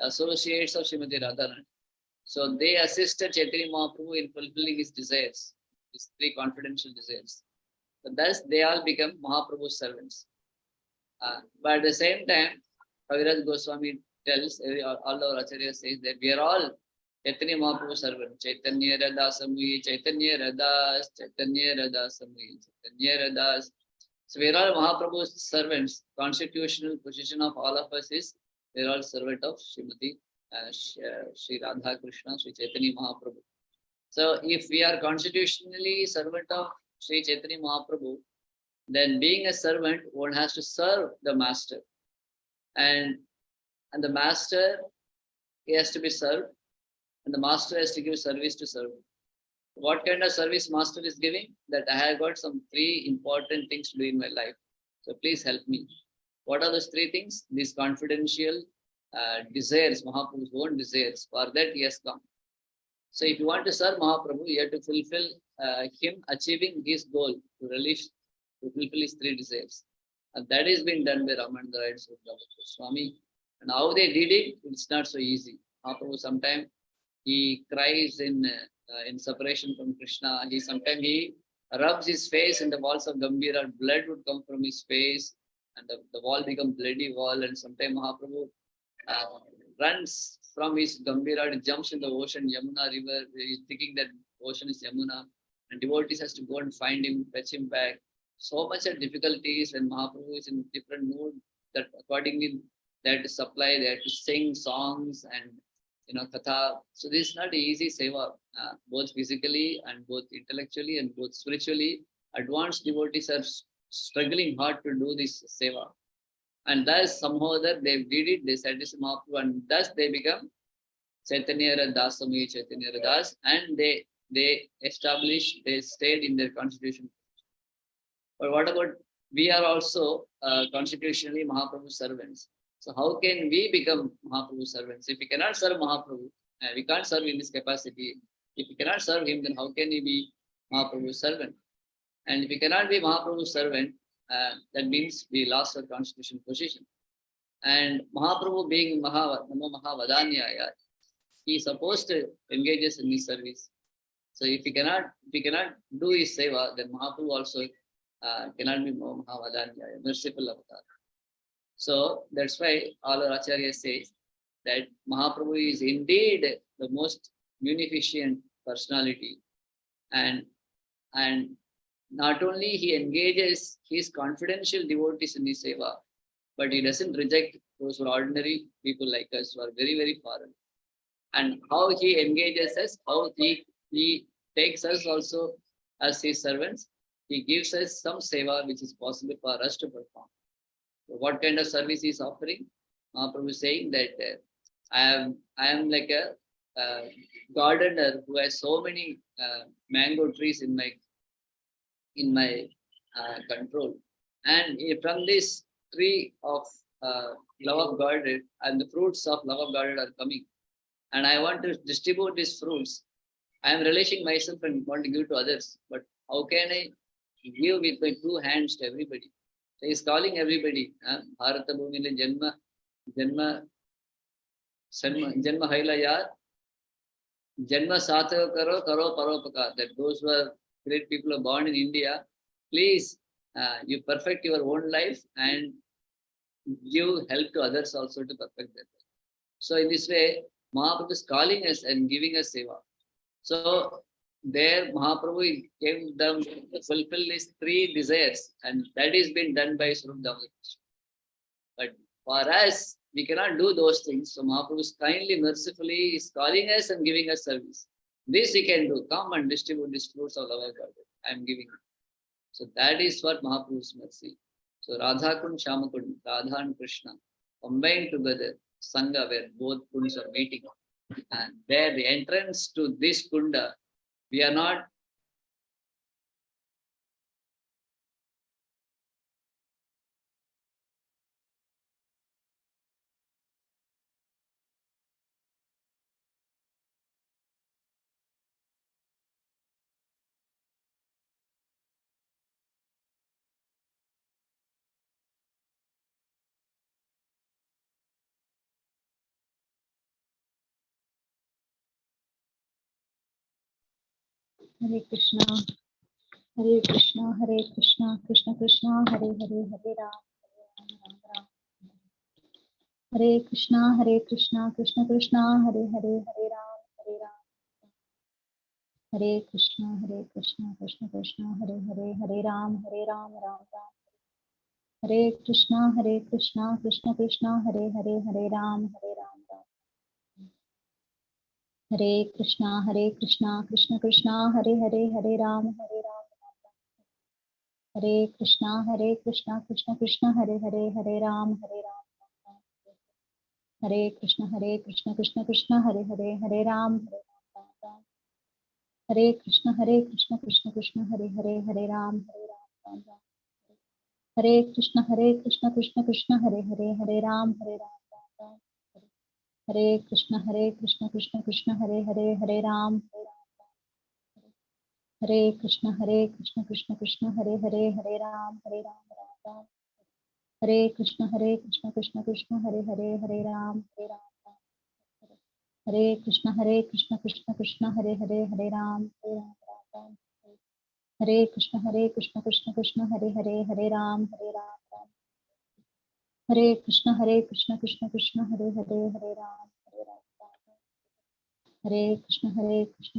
associates of Srimati Radharani. So they assisted Chaitanya Mahaprabhu in fulfilling his desires, his three confidential desires. So thus they all become Mahaprabhu's servants. But at the same time, Kaviraj Goswami tells, all our Acharyas says that we are all Chaitanya Mahaprabhu servants. Chaitanya Radha Samui, Chaitanya Radhas, Chaitanya Radha Samui, Chaitanya Radhas. So we are all Mahaprabhu's servants. Constitutional position of all of us is we are all servant of Srimati Sri Radha Krishna, Sri Chaitanya Mahaprabhu. So if we are constitutionally servant of Sri Chaitanya Mahaprabhu, then being a servant, one has to serve the master. And the master, he has to be served, and the master has to give service to serve. What kind of service master is giving? That I have got some three important things to do in my life. So please help me. What are those three things? These confidential desires, Mahaprabhu's own desires. For that he has come. So if you want to serve Mahaprabhu, you have to fulfill him achieving his goal to fulfill his three desires. And that is being done by Ramananda Rai and Swarup Damodar Goswami. And how they did it, it's not so easy. Mahaprabhu sometimes he cries in separation from Krishna. Sometimes he rubs his face in the walls of Gambhira. Blood would come from his face. and the wall become bloody wall, and sometime Mahaprabhu runs from his Gambhira, jumps in the ocean, Yamuna river, he's thinking that ocean is Yamuna, and devotees has to go and find him, fetch him back. So much of difficulties when Mahaprabhu is in different mood, that accordingly they have to supply, they have to sing songs and katha. So this is not an easy seva, both physically and both intellectually and both spiritually. Advanced devotees are struggling hard to do this seva. And thus somehow that they did it, they satisfy Mahaprabhu, and thus they become Chaitanya Dasami, Chaitanya Das, and they established, they stayed in their constitution. But what about, we are also constitutionally Mahaprabhu servants. So how can we become Mahaprabhu servants? If we cannot serve Mahaprabhu, we can't serve in this capacity. If we cannot serve him, then how can he be Mahaprabhu's servant? And if we cannot be Mahaprabhu's servant, that means we lost our constitutional position. And Mahaprabhu being Namo Mahavadanyaya, he is supposed to engage us in his service. So if we cannot do his seva, then Mahaprabhu also cannot be Mahavadanyaya, merciful avatar. So that's why all our Acharyas say that Mahaprabhu is indeed the most munificent personality, and not only he engages his confidential devotees in his seva, but he doesn't reject those who are ordinary people like us who are very, very foreign. And how he engages us, how he takes us also as his servants, he gives us some seva which is possible for us to perform. So what kind of service he is offering? Mahaprabhu is saying that I am like a gardener who has so many mango trees in my control, and from this tree of love of God and the fruits of love of God are coming, and I want to distribute these fruits. I am relishing myself and want to give to others, but how can I give with my two hands to everybody? So he is calling everybody. Bharata Bhumile Janma Haila Yar, Janma Satha Karo Paropaka. That those who are great people are born in India, please you perfect your own life and give help to others also to perfect their life. So in this way, Mahaprabhu is calling us and giving us seva. So there Mahaprabhu came down to fulfill his three desires, and that is been done by Swarup Damodar. But for us, we cannot do those things. So Mahaprabhu is kindly, mercifully is calling us and giving us service. This we can do. Come and distribute these fruits of love God. I am giving. So that is what Mahaprabhu's mercy. So Radha Kund, Shama Kund, Radha and Krishna combined together, Sangha, where both kunds are meeting. And there the entrance to this kunda, we are not Hare Krishna, Hare Krishna, Hare Krishna, Krishna Krishna, Hare Hare, Hare Ram, Ram Ram. Hare Krishna, Krishna Krishna, Hare Hare, Hare Ram, Ram. Hare Krishna, Krishna Krishna, Hare Hare, Hare Ram, Ram Ram. Hare Krishna, Krishna Krishna, Hare Hare, Hare Ram, Ram. Hare Krishna, Krishna Krishna, Hare Hare, Hare Ram, Ram. Hare Krishna, Krishna Krishna, Hare Hare, Hare Ram, Ram. Hare Krishna, Krishna Hare Hare, Hare Ram, Hare Krishna, Krishna Hare Hare, Hare Ram, Ram. Hare Krishna, Krishna Hare Hare, Hare Ram, Ram. Hare Krishna, Krishna Hare Hare, Hare Ram, Hare Krishna, Krishna Hare Hare, Hare Ram, Ram. Hare Krishna, Krishna Hare Hare, Hare Ram, Ram. Hare Krishna, Krishna Hare Hare, Hare Ram, Ram. Hare Krishna, Krishna Hare Hare, Hare Ram, Ram. Hare Krishna Krishna Krishna Hare Hare, Hare Ram, Hare Krishna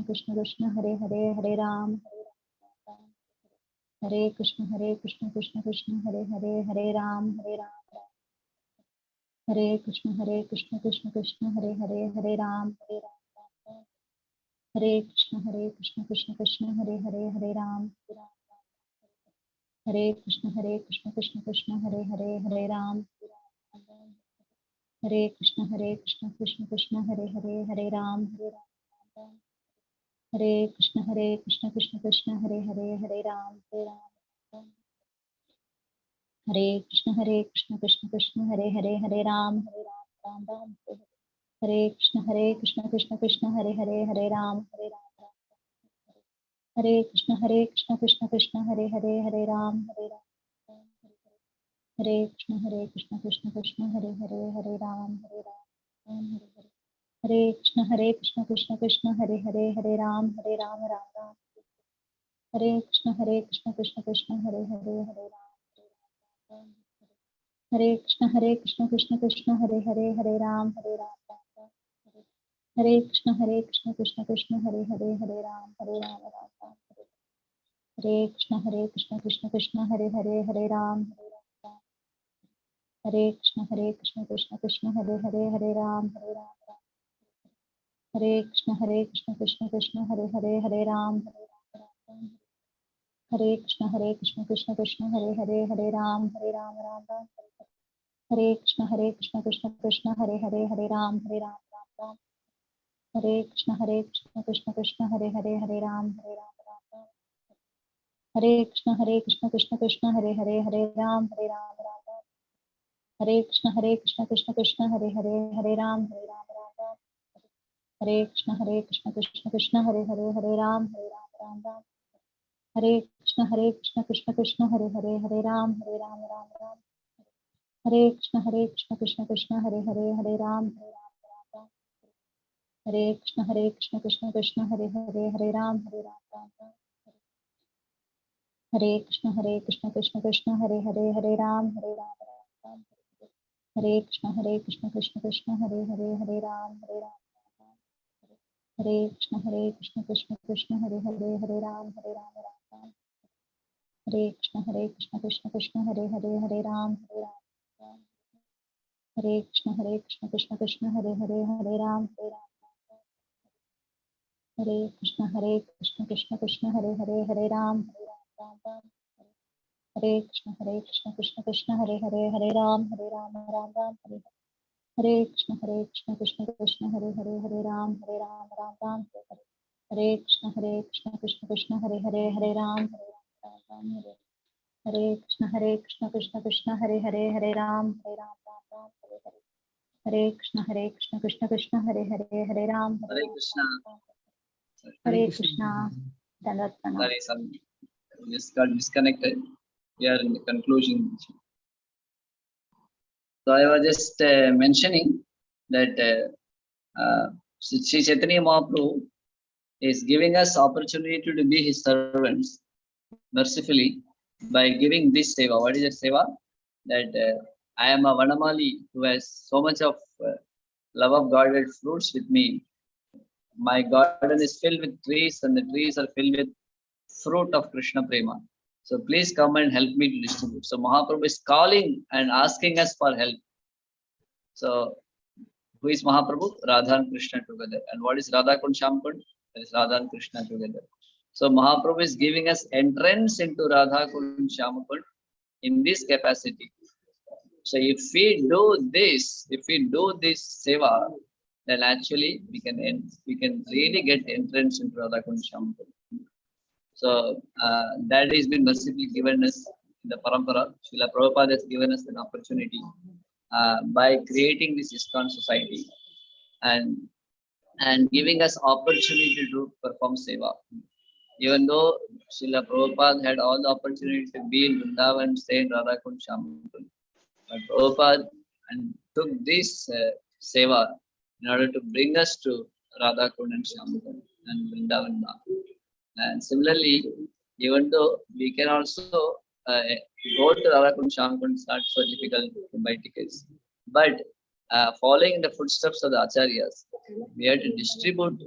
Krishna Krishna Hare Hare, Hare Ram, Hare Krishna Krishna Krishna Hare Hare, Hare Ram, Hare Krishna Krishna Krishna Hare Hare, Hare Ram, Hare Krishna Krishna Krishna Hare Hare, Hare Ram, Hare Krishna Krishna Krishna Hare Hare, Hare Ram, Hare Krishna Krishna Krishna Hare Hare, Hare Ram, Hare Krishna Krishna Krishna Hare Hare, Hare Ram, Hare Krishna Krishna Krishna Hare Hare, Hare Ram, Ram Ram, Hare Krishna Krishna Krishna Hare Hare, Hare Ram, Hare Krishna Krishna Krishna Hare Hare, Hare Ram, Hare Krishna Krishna Krishna Hare Hare, Hare Ram, Hare Krishna Krishna Krishna Hare Hare, Hare Ram, Ram Ram, Hare Krishna Krishna Krishna Hare Hare, Hare Ram, Hare Krishna Krishna Hare Hare, Hare Ram, Hare Krishna Krishna Krishna Hare Hare, Hare Ram, Ram, Hare Krishna Krishna Hare Hare, Hare Ram, Hare Krishna Krishna Krishna Hare Hare, Hare Ram, Hare Krishna Krishna Krishna Hare Hare, Hare Ram, Hare Krishna Krishna Krishna Hare Hare, Hare Ram, Ram, Hare Krishna Krishna Krishna Hare Hare, Hare Ram, Ram, Hare Krishna Krishna Krishna Hare Hare, Hare Ram, Ram, Hare Krishna Krishna Krishna Hare Hare, Hare Ram, Ram, Hare Krishna Krishna Krishna Hare Hare, Hare Ram, Ram, Hare Krishna Krishna Krishna Hare Hare, Hare Ram, Ram, Hare Krishna Krishna Krishna Hare Hare, Hare Ram, Ram, Hare Krishna Krishna Krishna Hare Hare, Hare Ram, Ram, Hare Krishna Krishna Krishna Hare Hare, Hare Ram, Ram, Hare Krishna Krishna Krishna Hare Hare, Hare Ram, Ram, Hare Krishna Krishna Krishna Hare Hare, Hare Ram, Hare Krishna Krishna Krishna Hare Hare, Hare Ram, Ram, Hare Krishna Krishna Krishna Hare Hare, Hare Ram, Ram, Hare Krishna Krishna Krishna Hare Hare, Hare Ram, Hare Krishna Krishna Krishna Hare Hare, Hare Ram, Ram, Hare Krishna Krishna Krishna Hare Hare, Hare Ram, Ram, Hare Krishna Krishna Krishna Hare Hare, Hare Ram, Ram, Hare Krishna Krishna Krishna Hare Hare, Hare Ram, Ram, Hare Krishna Krishna Krishna Hare Hare, Hare Ram, Ram, Hare Krishna Krishna Krishna Hare Hare, Hare Ram, Hare Krishna. Hare Krishna. Dandavat Pranam. Sorry, some just got disconnected. We are in the conclusion. So I was just mentioning that Sri Chaitanya Mahaprabhu is giving us opportunity to be his servants mercifully by giving this seva. What is the seva? That I am a Vanamali who has so much of love of God fruits with me. My garden is filled with trees and the trees are filled with fruit of Krishna Prema. So please come and help me to distribute. So Mahaprabhu is calling and asking us for help. So who is Mahaprabhu? Radha and Krishna together. And what is Radha Kund Shyam Kund? That is Radha and Krishna together. So Mahaprabhu is giving us entrance into Radha Kund Shyam Kund in this capacity. So if we do this seva, then actually we can really get entrance into Radha Kund Shyam Kund. So that has been mercifully given us in the parampara. Srila Prabhupada has given us an opportunity by creating this ISKCON society and giving us opportunity to perform seva. Even though Srila Prabhupada had all the opportunity to be in Vrindavan and stay in Radha Kund Shyam Kund, but Prabhupada took this seva in order to bring us to Radha Kund and Shyam Kund and Vrindavan. And similarly, even though we can also go to Radhakund Shyamkund is not so difficult to buy tickets. But following the footsteps of the Acharyas, we have to distribute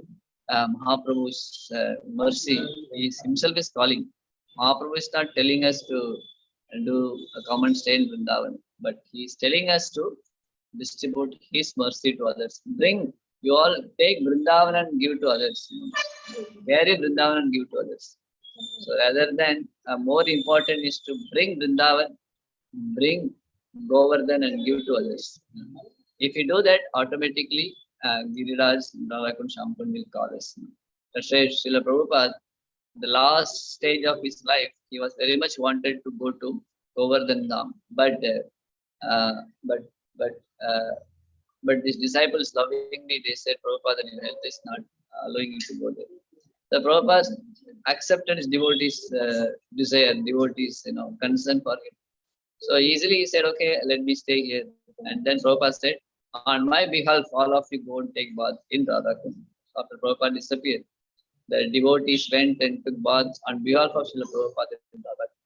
Mahaprabhu's mercy. He himself is calling. Mahaprabhu is not telling us to do a common stay in Vrindavan, but he is telling us to distribute his mercy to others. You all take Vrindavan and give to others. Carry Vrindavan and give to others. So rather than more important is to bring Vrindavan, bring Govardhan and give to others. If you do that, automatically Giriraj Radhakund Shyamkund will call us. That's why Srila Prabhupada, the last stage of his life, he was very much wanted to go to Govardhan Dham, but his disciples lovingly they said, Prabhupada, your health is not allowing you to go there. The Prabhupada accepted his devotees' desire, devotees' concern for him. So easily he said, okay, let me stay here. And then Prabhupada said, on my behalf, all of you go and take bath in Radhakund. After Prabhupada disappeared, the devotees went and took baths on behalf of Srila Prabhupada in Radhakund.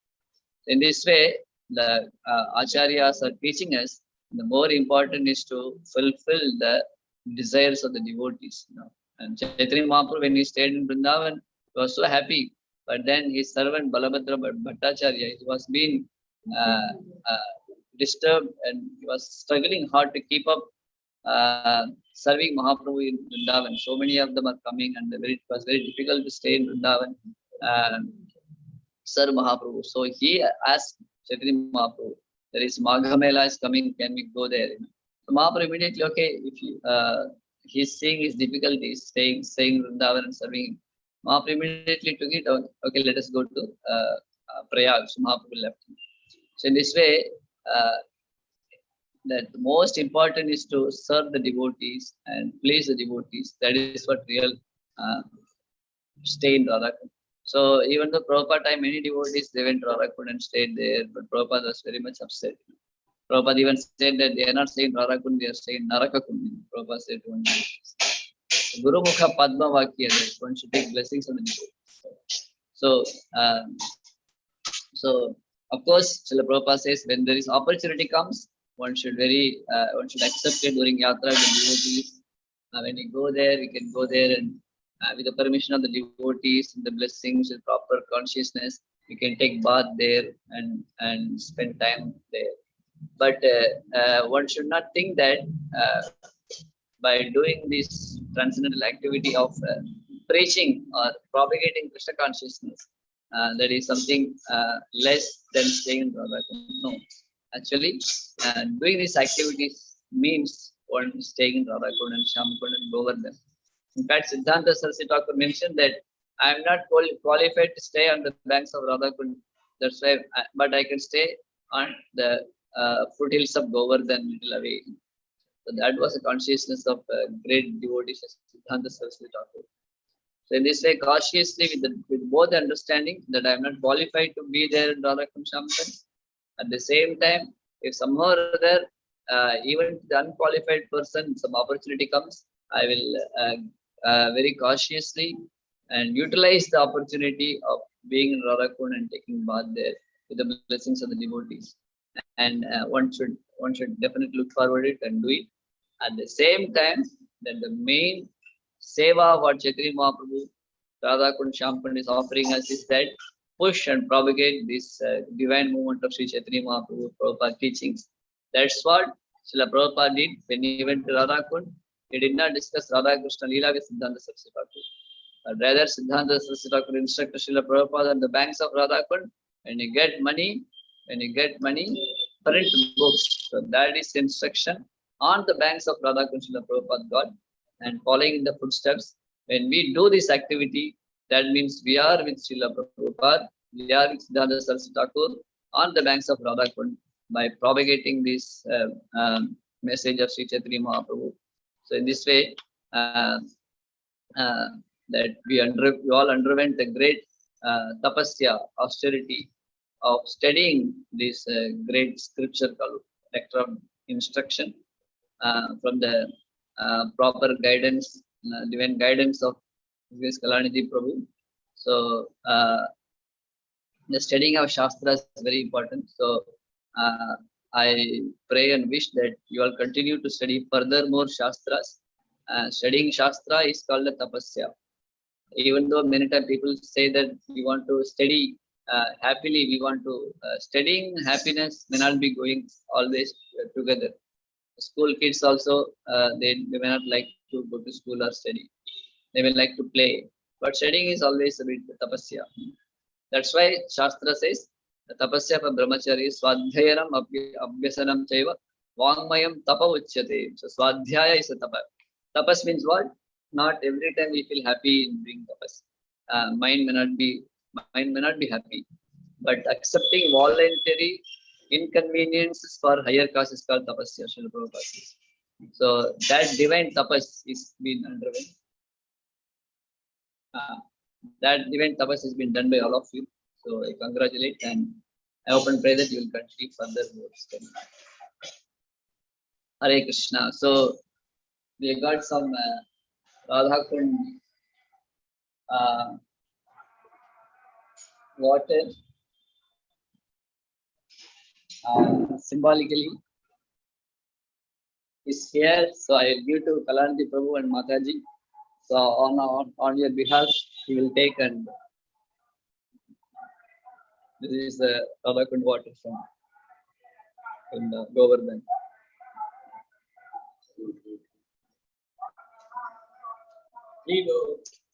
In this way, the Acharyas are teaching us the more important is to fulfill the desires of the devotees. And Chaitanya Mahaprabhu, when he stayed in Vrindavan, he was so happy. But then his servant Balabhadra Bhattacharya, he was being disturbed and he was struggling hard to keep up serving Mahaprabhu in Vrindavan. So many of them are coming and it was very difficult to stay in Vrindavan and serve Mahaprabhu. So he asked Chaitanya Mahaprabhu, there is Magha Mela is coming, can we go there? So Mahaprabhu immediately, okay, if you, he's seeing his difficulties, staying Vrindavan and serving him. Mahaprabhu immediately took it, okay, let us go to Prayag. So Mahaprabhu left him. So in this way, that most important is to serve the devotees and please the devotees. That is what real stay in Radhakund. So even though Prabhupada time, many devotees, they went to Radhakund and stayed there, but Prabhupada was very much upset. Prabhupada even said that they are not staying in Radhakund, they are staying in Narakakund. Prabhupada said one Guru Mukha Padma Vakya, that one should take blessings on the devotees. So of course, Srila Prabhupada says when there is opportunity comes, one should accept it during yatra with the devotees. When you go there, you can go there and with the permission of the devotees, the blessings, with proper consciousness, you can take bath there and spend time there. But one should not think that by doing this transcendental activity of preaching or propagating Krishna consciousness, that is something less than staying in Radhakund. No. Actually, doing these activities means one is staying in Radhakund and Shyamkund and Govardhan. In fact, Siddhanta Saraswati Thakur mentioned that I am not qualified to stay on the banks of Radhakund. That's why, but I can stay on the foothills of Govardhan little away. So that was a consciousness of great devotees, Siddhanta Saraswati Thakur. So in this way, cautiously, with both understanding that I am not qualified to be there in Radhakund Shyamkund. At the same time, if somehow or other, even the unqualified person, some opportunity comes, I will very cautiously and utilize the opportunity of being in Radhakund and taking bath there with the blessings of the devotees. And one should definitely look forward to it and do it. At the same time, that the main seva what Chaitanya Mahaprabhu, Radhakund Shyamkund is offering us is that push and propagate this divine movement of Sri Chaitanya Mahaprabhu, Prabhupada teachings. That's what Srila Prabhupada did when he went to Radhakund. He did not discuss Radha Krishna Leela with Siddhanta Saraswati Thakur. But rather, Siddhanta Saraswati Thakur instructed Srila Prabhupada on the banks of Radhakund. When you get money, print books. So that is instruction on the banks of Radhakund Srila Prabhupada got. And following in the footsteps, when we do this activity, that means we are with Srila Prabhupada, we are with Siddhanta Saraswati Thakur on the banks of Radhakund by propagating this message of Sri Chaitanya Mahaprabhu. So in this way, that we all underwent a great tapasya, austerity of studying this great scripture called Nectar of Instruction from the proper guidance, divine guidance of Kalanidhi Prabhu. So The studying of Shastras is very important. So I pray and wish that you all continue to study further more Shastras. Studying Shastra is called a tapasya. Even though many times people say that we want to study happily, we want to studying happiness may not be going always together. School kids also they may not like to go to school or study. They may like to play, but studying is always a bit tapasya. That's why Shastra says tapasya pa brahmachari swadhyayanam abhyasanam chaiva vangmayam tapa uchyate. So swadhyaya is a tapa. Tapas means what? Not every time we feel happy in doing tapas. Mind may not be happy, but accepting voluntary inconveniences for higher cause is called tapasya. Srila Prabhupada says. So that divine tapas is being underwent. That divine tapas has been done by all of you. So I congratulate and I hope and pray that you will continue further more study. Hare Krishna. So we got some Radha Kund water symbolically is here. So I will give to Kalanti Prabhu and Mataji. So on your behalf, he will take, and this is the Radha Kund water from Govardhan.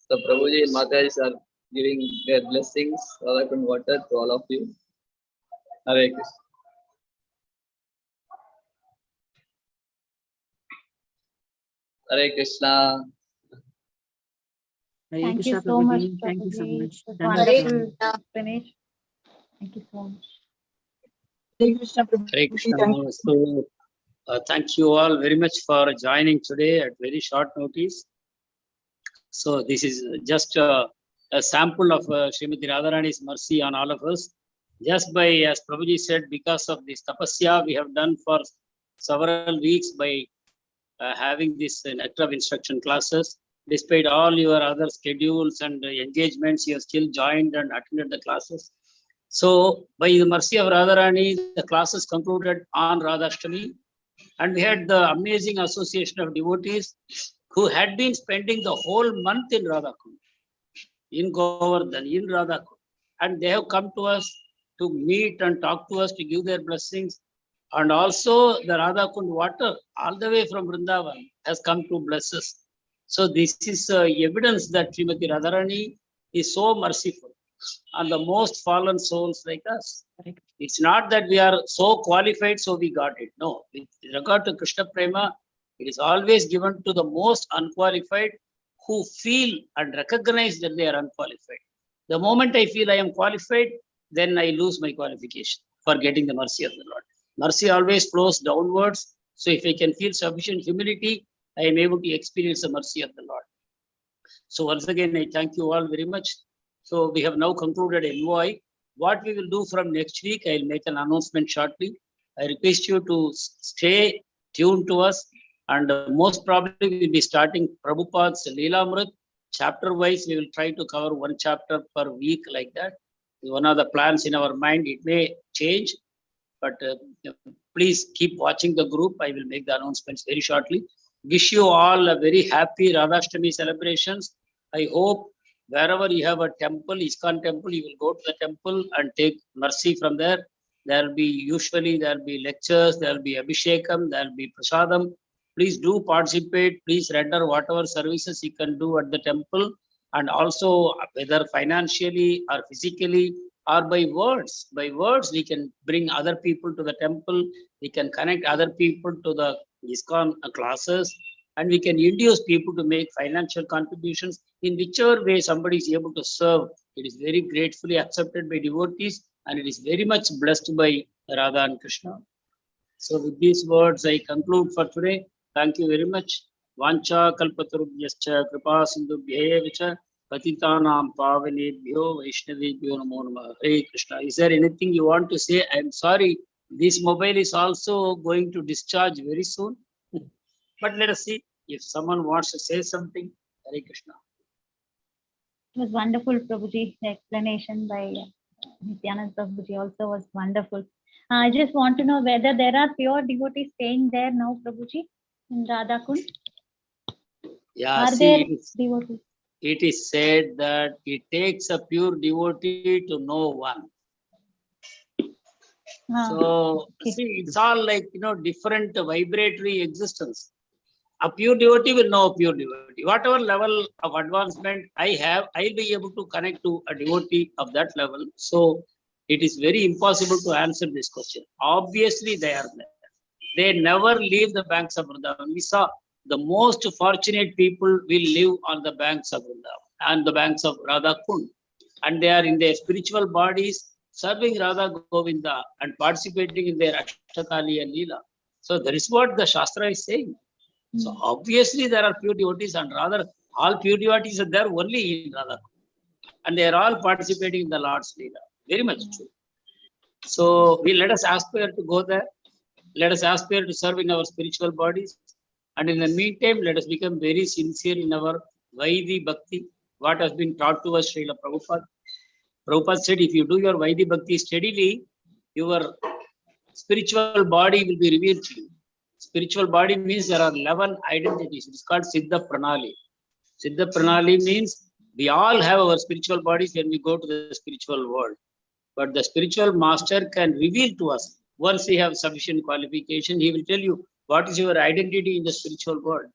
So Prabhuji and Mataji are giving their blessings, Radha Kund water to all of you. Hare Krishna. Hare Krishna. Hare Thank Krishna, you so much, Prabhuji. Thank you so Prabhuji. much. It was Dandavad wonderful pranam. explanation. Thank you so much. Hare Krishna, Prabhuji. Hare Krishna. Thank you. So, thank you all very much for joining today at very short notice. So this is just a sample of Srimati Radharani's mercy on all of us. Just by, as Prabhuji said, because of this tapasya we have done for several weeks by having this nectar of instruction classes. Despite all your other schedules and engagements, you have still joined and attended the classes. So by the mercy of Radharani, the classes concluded on Radhashtami, and we had the amazing association of devotees who had been spending the whole month in Radhakund, in Govardhan, in Radhakund, and they have come to us to meet and talk to us, to give their blessings. And also the Radhakund water, all the way from Vrindavan, has come to bless us. So this is evidence that Srimati Radharani is so merciful on the most fallen souls like us. It's not that we are so qualified, so we got it. No, with regard to Krishna Prema, it is always given to the most unqualified who feel and recognize that they are unqualified. The moment I feel I am qualified, then I lose my qualification for getting the mercy of the Lord. Mercy always flows downwards. So if I can feel sufficient humility, I am able to experience the mercy of the Lord. So once again, I thank you all very much. So we have now concluded NOI. What we will do from next week, I will make an announcement shortly. I request you to stay tuned to us, and most probably we will be starting Prabhupada's Leelamrit. Chapter wise, we will try to cover one chapter per week like that. One of the plans in our mind. It may change, but please keep watching the group. I will make the announcements very shortly. Wish you all a very happy Radhashtami celebrations. I hope wherever you have a temple, ISKCON temple, you will go to the temple and take mercy from there. There will be lectures, there will be Abhishekam, there will be Prasadam. Please do participate. Please render whatever services you can do at the temple, and also whether financially or physically or by words. By words, we can bring other people to the temple. We can connect other people to the ISKCON classes, and we can induce people to make financial contributions in whichever way somebody is able to serve. It is very gratefully accepted by devotees, and it is very much blessed by Radha and Krishna. So with these words, I conclude for today. Thank you very much. Vancha kalpatarubhyascha kripa sindhubhyevacha patitanam pavanebhyo vaishnavebhyo namo namah. Hare Krishna. Is there anything you want to say? I am sorry. This mobile is also going to discharge very soon. But let us see if someone wants to say something. Hare Krishna. It was wonderful, Prabhuji, the explanation by Nityanand Prabhuji also was wonderful. I just want to know whether there are pure devotees staying there now, Prabhuji, in Radha Kund. Yeah, Are see, there devotees? it is said that it takes a pure devotee to know one. So, okay. see, it's all like, different vibratory existence. A pure devotee will know a pure devotee. Whatever level of advancement I have, I'll be able to connect to a devotee of that level. So, it is very impossible to answer this question. Obviously, they are there. They never leave the banks of Vrindavan. We saw the most fortunate people will live on the banks of Vrindavan and the banks of Radha Kund. And they are in their spiritual bodies serving Radha Govinda and participating in their Ashtakali and Leela. So that is what the Shastra is saying. So obviously there are pure devotees, and rather all pure devotees are there only in Radha Kund. And they are all participating in the Lord's Leela. Very much true. So let us aspire to go there. Let us aspire to serve in our spiritual bodies. And in the meantime, let us become very sincere in our Vaidhi Bhakti, what has been taught to us, Srila Prabhupada. Prabhupada said, if you do your Vaidhi Bhakti steadily, your spiritual body will be revealed to you. Spiritual body means there are 11 identities. It's called Siddha Pranali. Siddha Pranali means we all have our spiritual bodies when we go to the spiritual world. But the spiritual master can reveal to us, once we have sufficient qualification, he will tell you what is your identity in the spiritual world.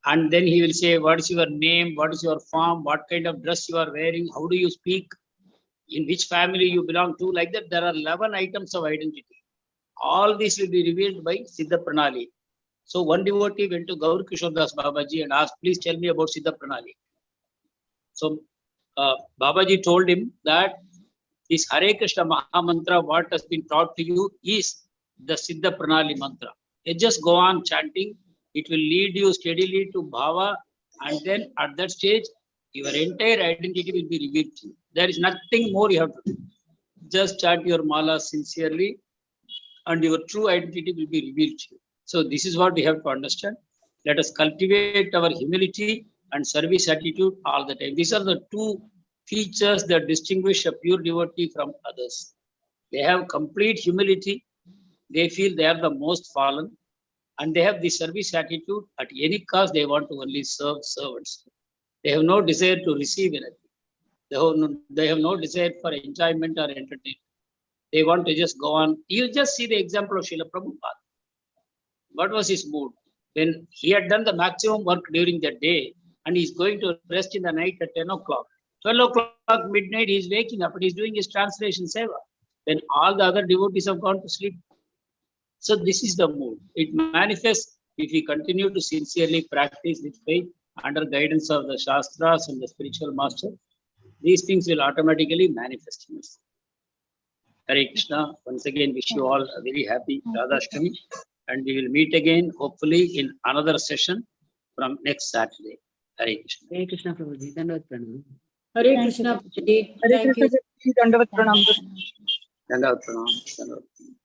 And then he will say, what is your name, what is your form, what kind of dress you are wearing, how do you speak, in which family you belong to. Like that, there are 11 items of identity. All this will be revealed by Siddha Pranali. So one devotee went to Gaur Kishore Das Babaji and asked, please tell me about Siddha Pranali. So Babaji told him that this Hare Krishna Maha Mantra, what has been taught to you, is the Siddha Pranali mantra. You just go on chanting. It will lead you steadily to Bhava, and then at that stage, your entire identity will be revealed to you. There is nothing more you have to do. Just chant your mala sincerely, and your true identity will be revealed to you. So this is what we have to understand. Let us cultivate our humility and service attitude all the time. These are the two features that distinguish a pure devotee from others. They have complete humility. They feel they are the most fallen, and they have the service attitude. At any cost, they want to only serve servants. They have no desire to receive anything. They have no desire for enjoyment or entertainment. They want to just go on. You just see the example of Srila Prabhupada. What was his mood? When he had done the maximum work during the day and he's going to rest in the night at 10 o'clock. 12 o'clock midnight, he's waking up and he's doing his translation seva. When all the other devotees have gone to sleep. So this is the mood. It manifests if we continue to sincerely practice with faith under guidance of the Shastras and the spiritual master. These things will automatically manifest in us. Hare Krishna. Once again, wish you all a very happy Radhashtami. And we will meet again, hopefully, in another session from next Saturday. Hare Krishna. Hare Krishna Prabhuji. Dandavad Pranam. Hare Krishna. Krishna. Hare Krishna. Dandavat Pranam. Dandavad Pranam. Dandavad Pranam.